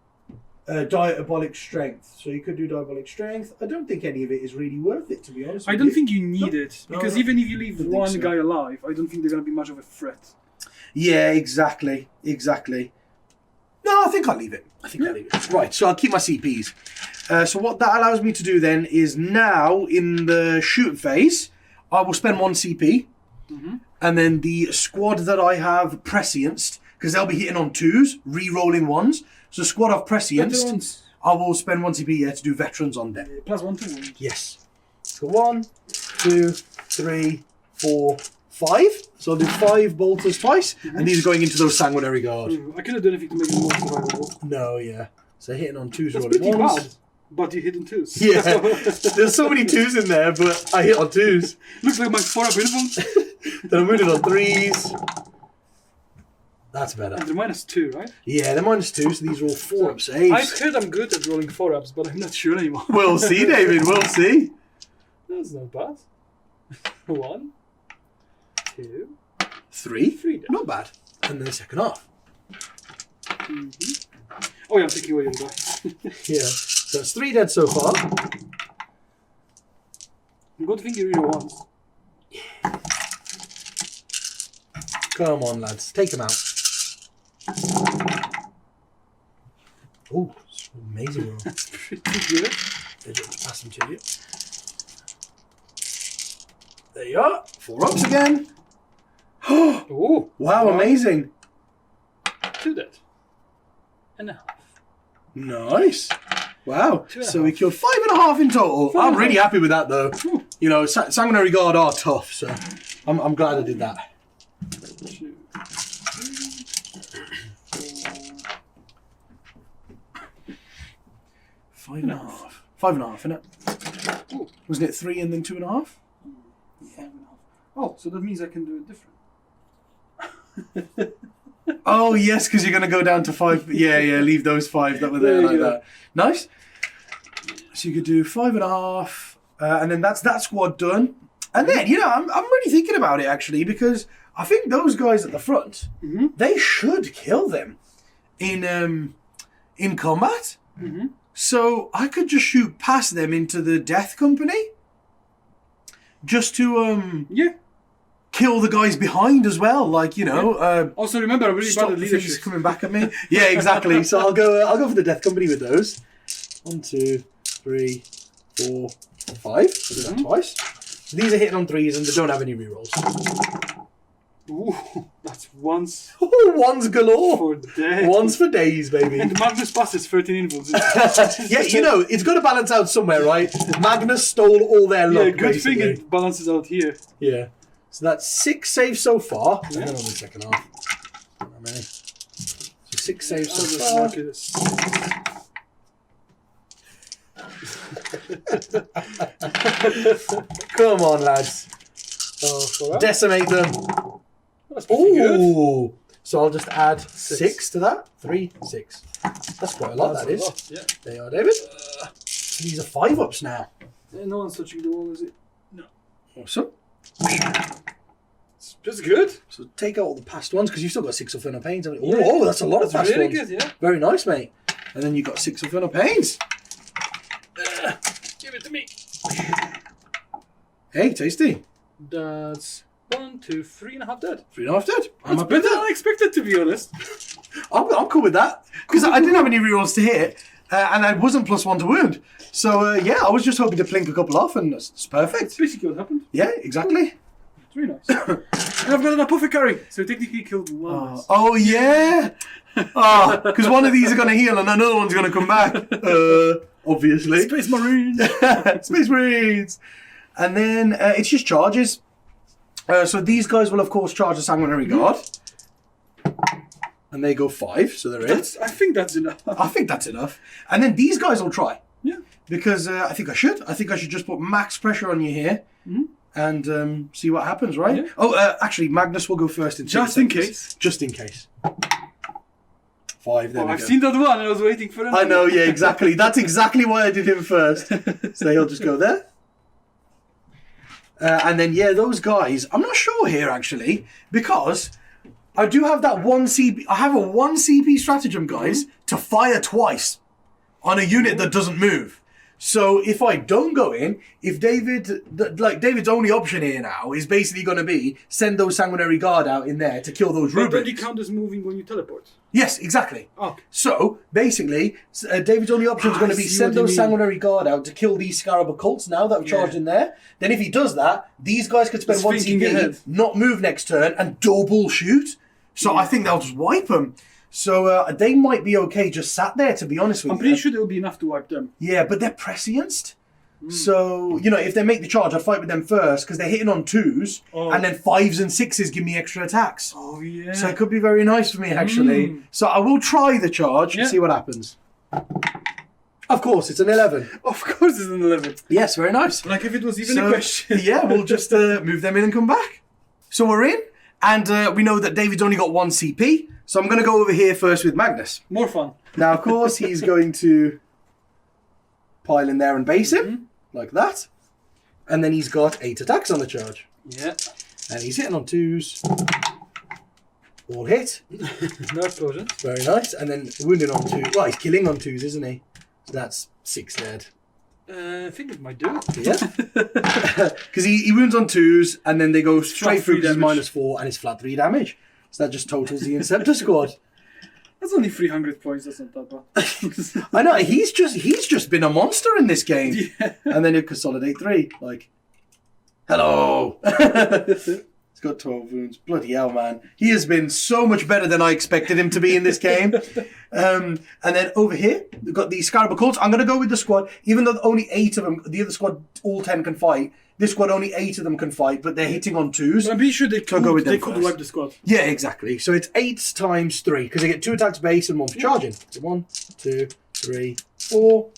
Diabolic Strength. So you could do Diabolic Strength. I don't think any of it is really worth it, to be honest. I don't think you need it, because No, even if you leave one guy alive, I don't think they're going to be much of a threat. Yeah, exactly. No, I think I'll leave it. Right, so I'll keep my CPs. So what that allows me to do then is now in the shoot phase, I will spend 1 CP, and then the squad that I have prescienced, because they'll be hitting on 2s, re-rolling 1s. So squad of prescienced, I will spend 1 CP to do veterans on them. +1 to wound. Yes. So 1, 2, 3, 4, 5. So I'll do 5 bolters twice, and these are going into those Sanguinary Guard. I could have done anything to make it more survivable. No, yeah. So hitting on 2s, That's rolling pretty 1s. bad, but you hit on 2s. Yeah, there's so many 2s in there, but I hit on 2s. Looks like my 4-up info. Then I'm moving on 3s. That's better. And they're -2, right? Yeah, they're -2, so these are all 4-up saves. I've heard I'm good at rolling 4-ups, but I'm not sure anymore. We'll see, David, we'll see. That's not bad. 1, 2, 3. Not bad. And then the second half. Oh yeah, I'm taking away your dice. Yeah. So it's 3 dead so far. Good thing you reroll once. Come on, lads. Take them out. Oh, amazing roll. That's pretty good. Pass them to you. There you are. 4 ups again. Oh, Wow, amazing. 2 dead. And a half. Nice. Wow. 2.5. So we killed 5.5 in total. I'm really happy with that, though. You know, Sanguinary Guard are tough, so I'm glad I did that. 2, 3, 4. 5.5. 5.5, isn't it? Ooh. Wasn't it 3 and then 2.5? Yeah. Oh, so that means I can do it different. Oh, yes, because you're going to go down to 5. Yeah, leave those 5 that were there like that. Nice. So you could do 5.5, and then that's that squad done. And then, you know, I'm really thinking about it, actually, because I think those guys at the front, they should kill them in combat. So I could just shoot past them into the Death Company, just to kill the guys behind as well. Like, you know. Also, remember, I'm really bad at things leadership. coming back at me. Yeah, exactly. So I'll go for the Death Company with those. 1, 2, 3, 4, 5. I'll do that twice. So these are hitting on 3s and they don't have any rerolls. Ooh, that's once Ones galore. for days. Ones for days, baby. And Magnus passes 13 invulns. Yeah, you know, it's got to balance out somewhere, right? Magnus stole all their luck, Yeah, good basically. thing it balances out here. Yeah. So that's 6 saves so far. Yeah. I don't know the second half. How many? So 6 saves I'll just so far. mark it. Come on, lads. For that. Decimate them. That's pretty good. Ooh. So I'll just add 6 to that. 3, 6. That's quite a lot, That's that a is. lot, yeah. There you are, David. So these are 5-ups now. No one's touching the wall, is it? No. Awesome. That's good. So take out all the past ones, because you've still got 6 Infernal Pains. Haven't you? Yeah. Oh, that's a lot of That's past really ones. good, yeah. Very nice, mate. And then you've got 6 Infernal Pains. Give it to me. Hey, tasty. That's 1, 2, 3.5 dead. 3.5 dead. I'm That's up with better than that. I expected, to be honest. I'm cool with that. Because I didn't have any rerolls to hit, and I wasn't +1 to wound. So, yeah, I was just hoping to plink a couple off, and it's perfect. That's basically what happened. Yeah, exactly. It's really nice. And I've got an apothecary, so technically killed one. Oh, yeah. Because one of these are going to heal, and another one's going to come back. Obviously. Space Marines. Space Marines. And then it's just charges. So these guys will, of course, charge the Sanguinary Guard. And they go 5, so they're in. I think that's enough. I think that's enough. And then these guys will try. Yeah. Because I think I should. I think I should just put max pressure on you here. Mm-hmm. And see what happens, right? Yeah. Oh, actually, Magnus will go first. Just in case. Just in case. 5, there we I've go. seen that one, and I was waiting for it. I know, yeah, exactly. That's exactly why I did him first. So he'll just go there. And then, yeah, those guys, I'm not sure here, actually, because I do have that 1 CP. I have a 1 CP stratagem, guys, to fire twice on a unit that doesn't move. So if I don't go in, if David's only option here now is basically going to be send those Sanguinary Guard out in there to kill those But Rubens. you count as moving when you teleport. Yes, exactly. Oh. So, basically, David's only option is going to be I see send what you those mean. Sanguinary Guard out to kill these Scarab Occults now that have charged in there. Then if he does that, these guys could spend It's 1 thinking CP, ahead. not move next turn, and double shoot. So I think they'll just wipe them. So they might be okay just sat there, to be honest with I'm you. pretty sure it will be enough to wipe them. Yeah, but they're prescienced. So, you know, if they make the charge, I'd fight with them first, because they're hitting on 2s, and then 5s and 6s give me extra attacks. Oh, yeah. So it could be very nice for me, actually. So I will try the charge and see what happens. Of course, it's an 11. Of course it's an 11. Yes, very nice. Like if it was even a question. Yeah, we'll just move them in and come back. So we're in, and we know that David's only got 1 CP, so I'm going to go over here first with Magnus. More fun. Now, of course, he's going to pile in there and base him, like that. And then he's got 8 attacks on the charge. Yeah. And he's hitting on 2s. All hit. No explosions. Very nice. And then wounded on 2. Well, he's killing on 2s, isn't he? So that's 6 dead. I think it might do. Yeah. Because he wounds on 2s, and then they go straight through because damage. he's -4, and it's flat 3 damage. So that just totals the Inceptor squad. That's only 300 points, that's not that bad. I know, he's just been a monster in this game. Yeah. And then he'll consolidate 3. Like, hello! He's got 12 wounds. Bloody hell, man. He has been so much better than I expected him to be in this game. And then over here, we've got the Scarab Occults. I'm going to go with the squad, even though only 8 of them, the other squad, all 10 can fight. This squad, only 8 of them can fight, but they're hitting on 2s. But I'm pretty sure they So I'll go with them could first. wipe the squad. Yeah, exactly. So it's 8 times 3, because they get 2 attacks base and 1 for charging. So 1, 2, 3, 4,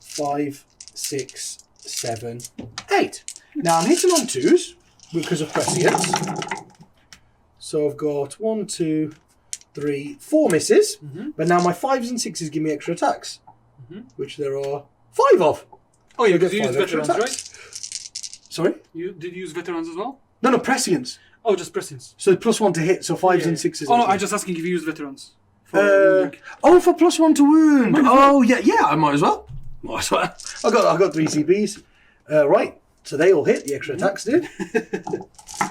5, 6, 7, 8. Now I'm hitting on 2s because of prescience. So I've got 1, 2, 3, 4 misses. But now my 5s and 6s give me extra attacks, which there are 5 of. Oh yeah, So I because get you use 5 extra veterans, attacks. right? Sorry? Did you use veterans as well? No, prescience. Oh, just prescience. So +1 to hit, so 5s and 6s. Oh no, I'm just asking if you use veterans. For wounding. For +1 to wound. Oh yeah, I might as well. Might as well. I got 3 CPs. Right, so they all hit. The extra attacks did.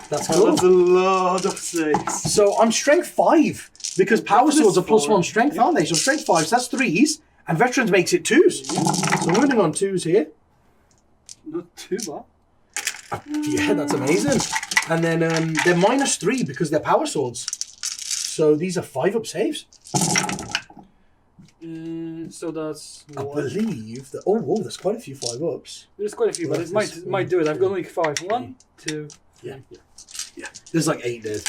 That's cool. That's a lot of saves. So I'm strength 5 because power That's swords are four. +1 strength, aren't they? So strength 5, so that's 3s, and veterans makes it 2s. So wounding on 2s here. Not too bad. Yeah, that's amazing. And then they're -3 because they're power swords. So these are 5-up saves. So that's. I believe that. Oh, whoa, there's quite a few 5-ups. There's quite a few, but it might do it. I've got only 5. 1, 2. Yeah. There's like 8 there.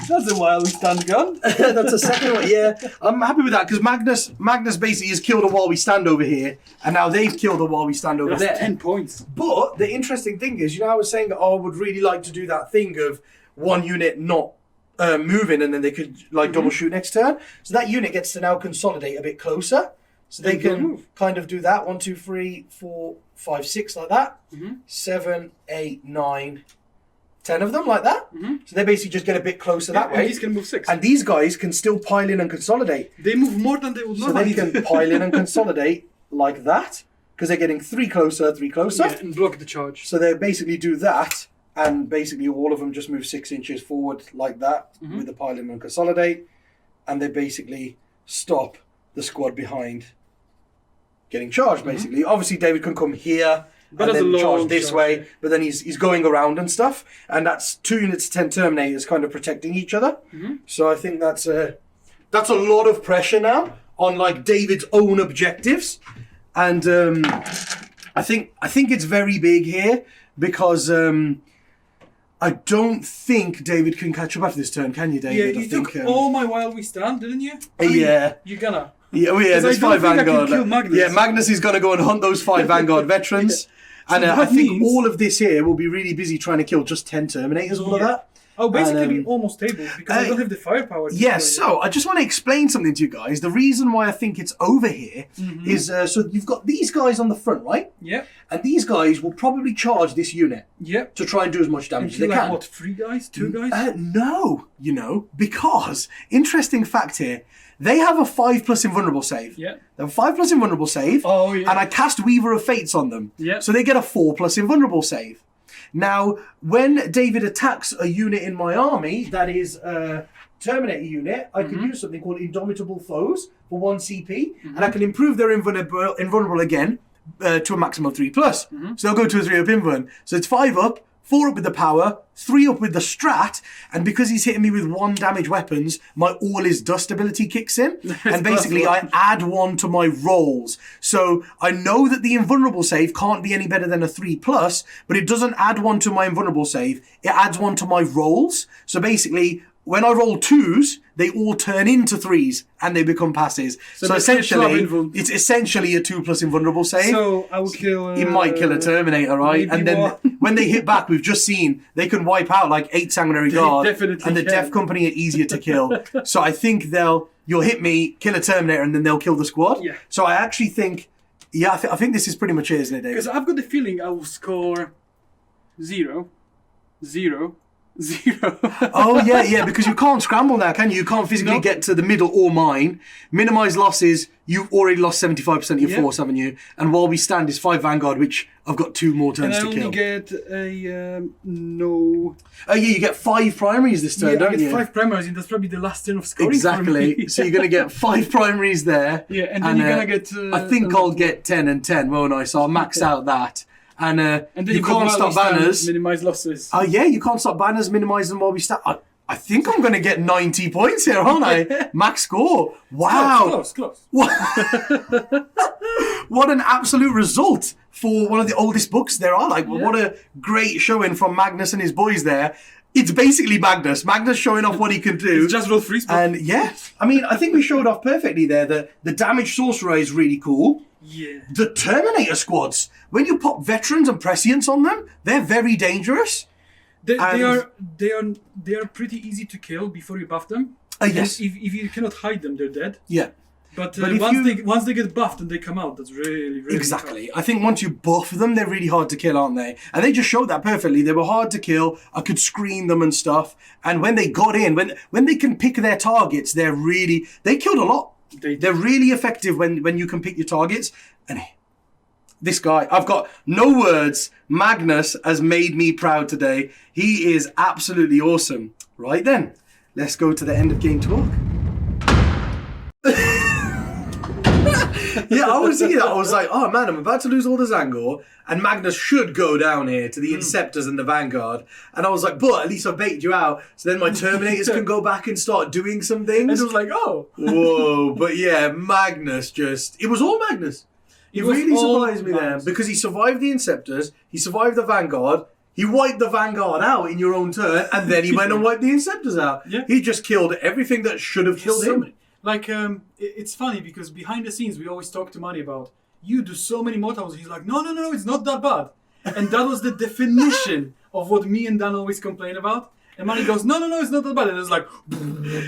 That's a while we stand gun. That's the second one. Yeah, I'm happy with that because Magnus basically has killed a while we stand over here, and now they've killed a while we stand over there. 10 points. But the interesting thing is, I was saying, I would really like to do that thing of one unit not moving, and then they could double shoot next turn. So that unit gets to now consolidate a bit closer, so they can kind of do that. 1, 2, 3, 4, 5, 6 like that. 7, 8, 9. 10 of them like that. So they basically just get a bit closer that way. And these can move 6. And these guys can still pile in and consolidate. They move more than they would normally. So they can pile in and consolidate like that. Because they're getting 3 closer, 3 closer. Yeah, and block the charge. So they basically do that. And basically all of them just move 6 inches forward like that. With the pile in and consolidate. And they basically stop the squad behind getting charged, basically. Obviously David can come here. But and then charge this way, but then he's going around and stuff, and that's 2 units, 10 Terminators kind of protecting each other. So I think that's a lot of pressure now on David's own objectives, and I think it's very big here because I don't think David can catch up after this turn, can you, David? Yeah, you took all my while we stand, didn't you? Yeah. You're gonna. Yeah, there's 5 Vanguard. Magnus. Yeah, Magnus is going to go and hunt those 5 Vanguard veterans. And I think all of this here will be really busy trying to kill just 10 Terminators, all of that. Oh, basically almost stable, because I don't have the firepower. So I just want to explain something to you guys. The reason why I think it's over here is, so you've got these guys on the front, right? Yeah. And these guys will probably charge this unit. Yep. To try and do as much damage as they can. What, 3 guys? 2 guys? No, because, interesting fact here, they have a 5+ invulnerable save. Yeah. They have a 5+ invulnerable save. Oh, yeah. And I cast Weaver of Fates on them. Yeah. So they get a 4+ invulnerable save. Now, when David attacks a unit in my army that is a Terminator unit, I can use something called Indomitable Foes for 1 CP, and I can improve their invulnerable again to a maximum of 3+. So they'll go to a 3-up invuln. So it's 5-up, 4-up with the power, 3-up with the strat, and because he's hitting me with 1 damage weapons, my All Is Dust ability kicks in, and basically I add 1 to my rolls. So I know that the invulnerable save can't be any better than a 3+, but it doesn't add 1 to my invulnerable save, it adds 1 to my rolls. So basically, when I roll 2s, they all turn into 3s and they become passes. So essentially, it's essentially a 2+ invulnerable save. So I will kill. He might kill a Terminator, right? And then when they hit back, we've just seen they can wipe out 8 Sanguinary Guard, and the Death Company are easier to kill. So I think you'll hit me, kill a Terminator, and then they'll kill the squad. Yeah. So I actually think, I think this is pretty much it, isn't it, David? Because I've got the feeling I will score 0, 0. 0. Oh, yeah, because you can't scramble now, can you? You can't physically get to the middle or mine. Minimise losses, you've already lost 75% of your force, haven't you? And while we stand is 5 Vanguard, which I've got 2 more turns to kill. And I only get a no... Oh, yeah, you get 5 primaries this turn, don't you? I get 5 primaries, and that's probably the last turn of scoring. Exactly. So you're going to get 5 primaries there. Yeah, and then you're going to get... I think I'll get 10 and 10, won't I? So I'll max out that. And then you can't stop banners. Minimise losses. Oh, yeah, you can't stop banners, minimise them while we stand. I think I'm going to get 90 points here, aren't I? Max score. Wow. Close. What an absolute result for one of the oldest books there are. What a great showing from Magnus and his boys there. It's basically Magnus. Magnus showing off what he can do. It's just roll 3 spell. And yeah, I think we showed off perfectly there. The damage sorcerer is really cool. Yeah. The Terminator squads, when you pop veterans and prescients on them, they're very dangerous. They are pretty easy to kill before you buff them. Yes. If you cannot hide them, they're dead. Yeah. But once they get buffed and they come out, that's really, really exactly. tough. I think once you buff them, they're really hard to kill, aren't they? And they just showed that perfectly. They were hard to kill. I could screen them and stuff. And when they got in, when they can pick their targets, they killed a lot. They're really effective when you can pick your targets. And this guy, I've got no words. Magnus has made me proud today. He is absolutely awesome. Right then, let's go to the end of game talk. Yeah, I was thinking that. I was like, oh man, I'm about to lose all the Zangor, and Magnus should go down here to the Inceptors and the Vanguard. And I was like, but at least I baited you out, so then my Terminators can go back and start doing some things. And it was like, oh. Whoa, but yeah, Magnus it was all Magnus. He really surprised me there, because he survived the Inceptors, he survived the Vanguard, he wiped the Vanguard out in your own turn, and then he went and wiped the Inceptors out. Yeah. He just killed everything that should have killed him. Like, it's funny because behind the scenes we always talk to Manny about, you do so many mortals. He's like, no, it's not that bad. And that was the definition of what me and Dan always complain about. And Manny goes, no, it's not that bad. And it's like,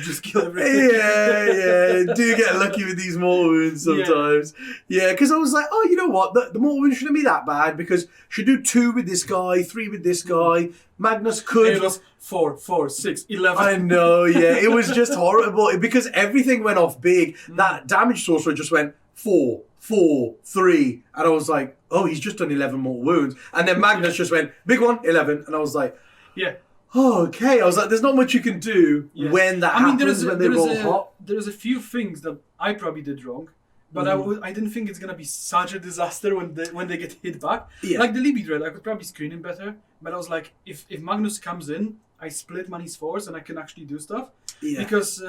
just kill everything. Yeah. Do get lucky with these mortal wounds sometimes. Yeah, because I was like, oh, you know what? The mortal wounds shouldn't be that bad, because should do 2 with this guy, 3 with this guy. Magnus could. And it was 4, 6, 11. I know, yeah. It was just horrible because everything went off big. That damage sorcerer just went 4, 3. And I was like, oh, he's just done 11 mortal wounds. And then Magnus just went, big one, 11. And I was like, yeah. Oh, okay. I was like, there's not much you can do when that happens, when they roll hot. There's a few things that I probably did wrong, but I didn't think it's going to be such a disaster when they get hit back. Yeah. Like the Libby Dread, I could probably screen him better, but I was like, if Magnus comes in, I split Manny's force and I can actually do stuff. Yeah. Because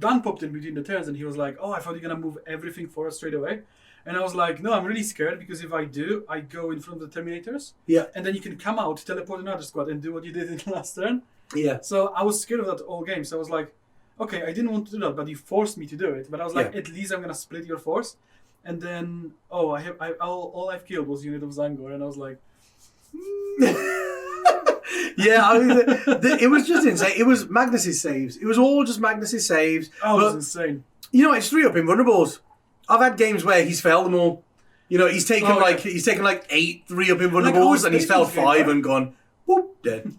Dan popped in between the turns and he was like, oh, I thought you're going to move everything for us straight away. And I was like, no, I'm really scared, because if I do, I go in front of the Terminators. Yeah. And then you can come out, teleport another squad, and do what you did in the last turn. Yeah. So I was scared of that all game. So I was like, okay, I didn't want to do that, but you forced me to do it. But I was like, at least I'm going to split your force. And then, all I've killed was unit of Zangor. And I was like, Yeah, I mean, it was just insane. It was Magnus's saves. It was all just Magnus's saves. Oh, it was insane. You know, it's 3-up invulnerables. I've had games where he's failed them all. You know, he's taken like 8 3-up invulnerables, and he's failed 5 and gone, whoop, dead.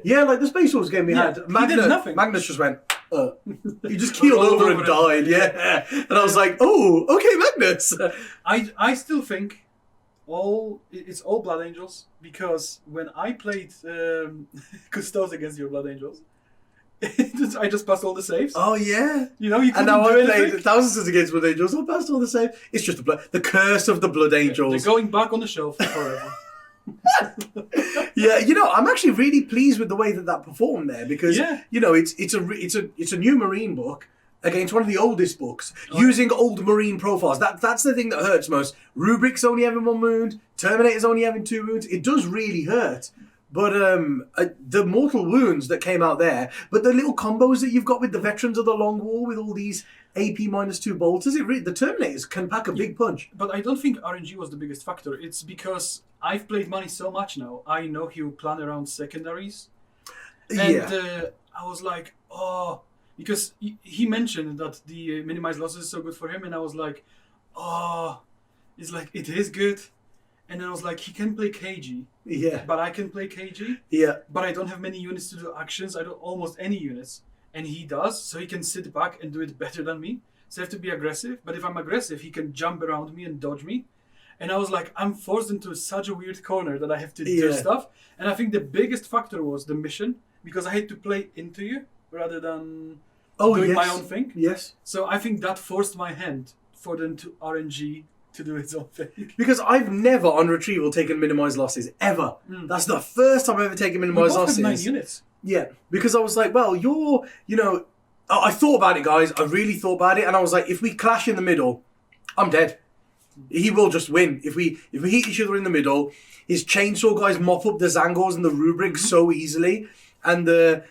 Yeah, like the Space Wars game we had. Magnus just went, he just keeled over and died. Yeah. And I was like, oh, okay, Magnus. I still think it's all Blood Angels, because when I played Custodes against your Blood Angels, I just passed all the saves. Oh yeah, you know, you couldn't and now do I played thousands against Blood Angels. I passed all the saves. It's just the curse of the Blood Angels. They're going back on the shelf forever. Yeah, you know, I'm actually really pleased with the way that performed there, because you know, it's a new Marine book against one of the oldest books using old Marine profiles. That's the thing that hurts most. Rubrics only having 1 wound, Terminators only having 2 wounds. It does really hurt. But the mortal wounds that came out there, but the little combos that you've got with the Veterans of the Long War with all these AP -2 bolters, the Terminators can pack a big punch. But I don't think RNG was the biggest factor. It's because I've played Manny so much now. I know he will plan around secondaries. And I was like, oh, because he mentioned that the minimized losses is so good for him, and I was like, oh, it's like, it is good. And then I was like, he can play KG. Yeah. But I can play KG. Yeah. But I don't have many units to do actions. I don't almost any units. And he does. So he can sit back and do it better than me. So I have to be aggressive. But if I'm aggressive, he can jump around me and dodge me. And I was like, I'm forced into such a weird corner that I have to do stuff. And I think the biggest factor was the mission. Because I had to play into you rather than doing my own thing. Yes. So I think that forced my hand for them to RNG to do its own thing. Because I've never on retrieval taken minimized losses ever. That's the first time I've ever taken minimized losses. 9 units. Yeah, because I was like, well, I thought about it, guys. I really thought about it, and I was like, if we clash in the middle, I'm dead. He will just win. If we hit each other in the middle, his chainsaw guys mop up the Zangors and the Rubrics so easily. And the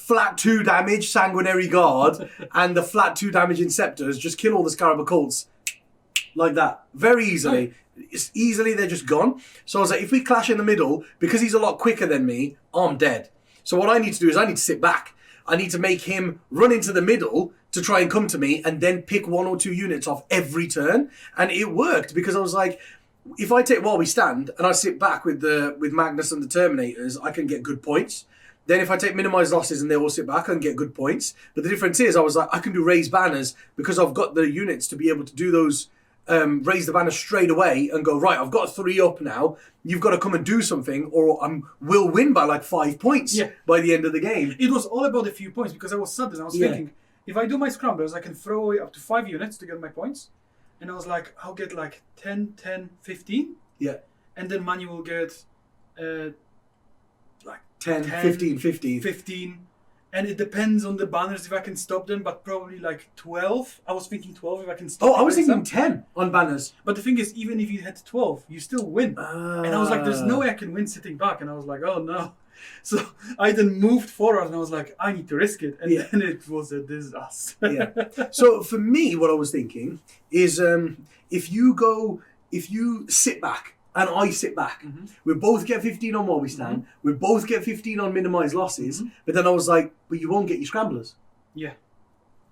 flat 2 damage Sanguinary Guard and the flat 2 damage Inceptors just kill all the Scarab Occults. Like that. Very easily. It's easily they're just gone. So I was like, if we clash in the middle, because he's a lot quicker than me, I'm dead. So what I need to do is I need to sit back. I need to make him run into the middle to try and come to me and then pick 1 or 2 units off every turn. And it worked because I was like, if I take while we stand and I sit back with Magnus and the Terminators, I can get good points. Then if I take minimized losses and they all sit back, I can get good points. But the difference is I was like, I can do raised banners because I've got the units to be able to do those raise the banner straight away and go, right, I've got 3 up now. You've got to come and do something or I will win by like 5 points by the end of the game. It was all about a few points because I was sudden. I was thinking, if I do my scramblers, I can throw away up to 5 units to get my points. and I was like, I'll get like 10, 10, 15. Yeah. And then Manu will get like 10, 15, 15. 15. And it depends on the banners if I can stop them, but probably like 12. I was thinking 12 if I can stop them. Oh, I was thinking them. 10 on banners. But the thing is, even if you had 12, you still win. And I was like, there's no way I can win sitting back. And I was like, oh no. So I then moved forward and I was like, I need to risk it. And then it was a disaster. Yeah. So for me, what I was thinking is if you sit back and I sit back, we both get 15 on while we stand, we both get 15 on minimise losses, but then I was like, but you won't get your scramblers. Yeah.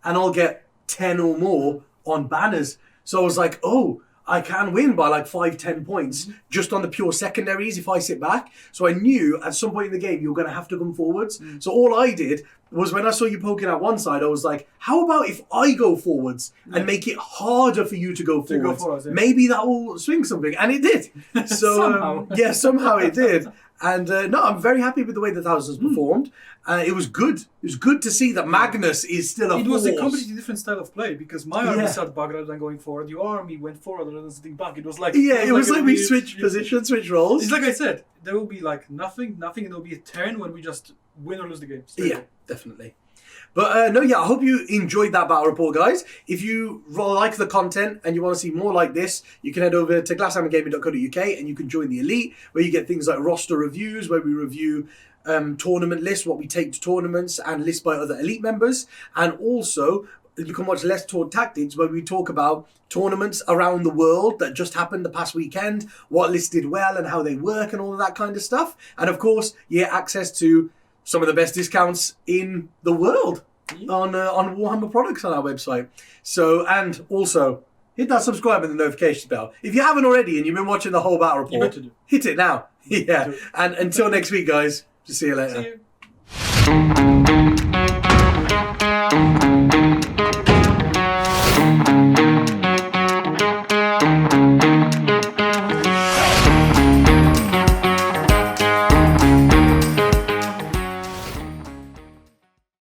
And I'll get 10 or more on banners. So I was like, oh, I can win by like 5-10 points just on the pure secondaries if I sit back. So I knew at some point in the game you were going to have to come forwards. So all I did was when I saw you poking out one side, I was like, how about if I go forwards and make it harder for you to go forwards? Maybe that will swing something. And it did. So somehow. Somehow it did. And no, I'm very happy with the way the Thousands performed. It was good. It was good to see that Magnus is still a force. It was a completely different style of play because my army sat back rather than going forward. Your army went forward rather than sitting back. It was like it was like we switched positions, switched roles. It's like I said, there will be like nothing, and there will be a turn when we just win or lose the game. Yeah, definitely. But I hope you enjoyed that battle report, guys. If you like the content and you want to see more like this, you can head over to glasshammergaming.co.uk and you can join the Elite, where you get things like roster reviews, where we review tournament lists, what we take to tournaments, and lists by other Elite members. And also, you can watch Less Taught Tactics, where we talk about tournaments around the world that just happened the past weekend, what lists did well and how they work and all of that kind of stuff. And of course, you get access to some of the best discounts in the world on Warhammer products on our website. So, and also, hit that subscribe and the notification bell. If you haven't already and you've been watching the whole battle report, hit it now. Yeah. And until next week, guys, see you later. See you.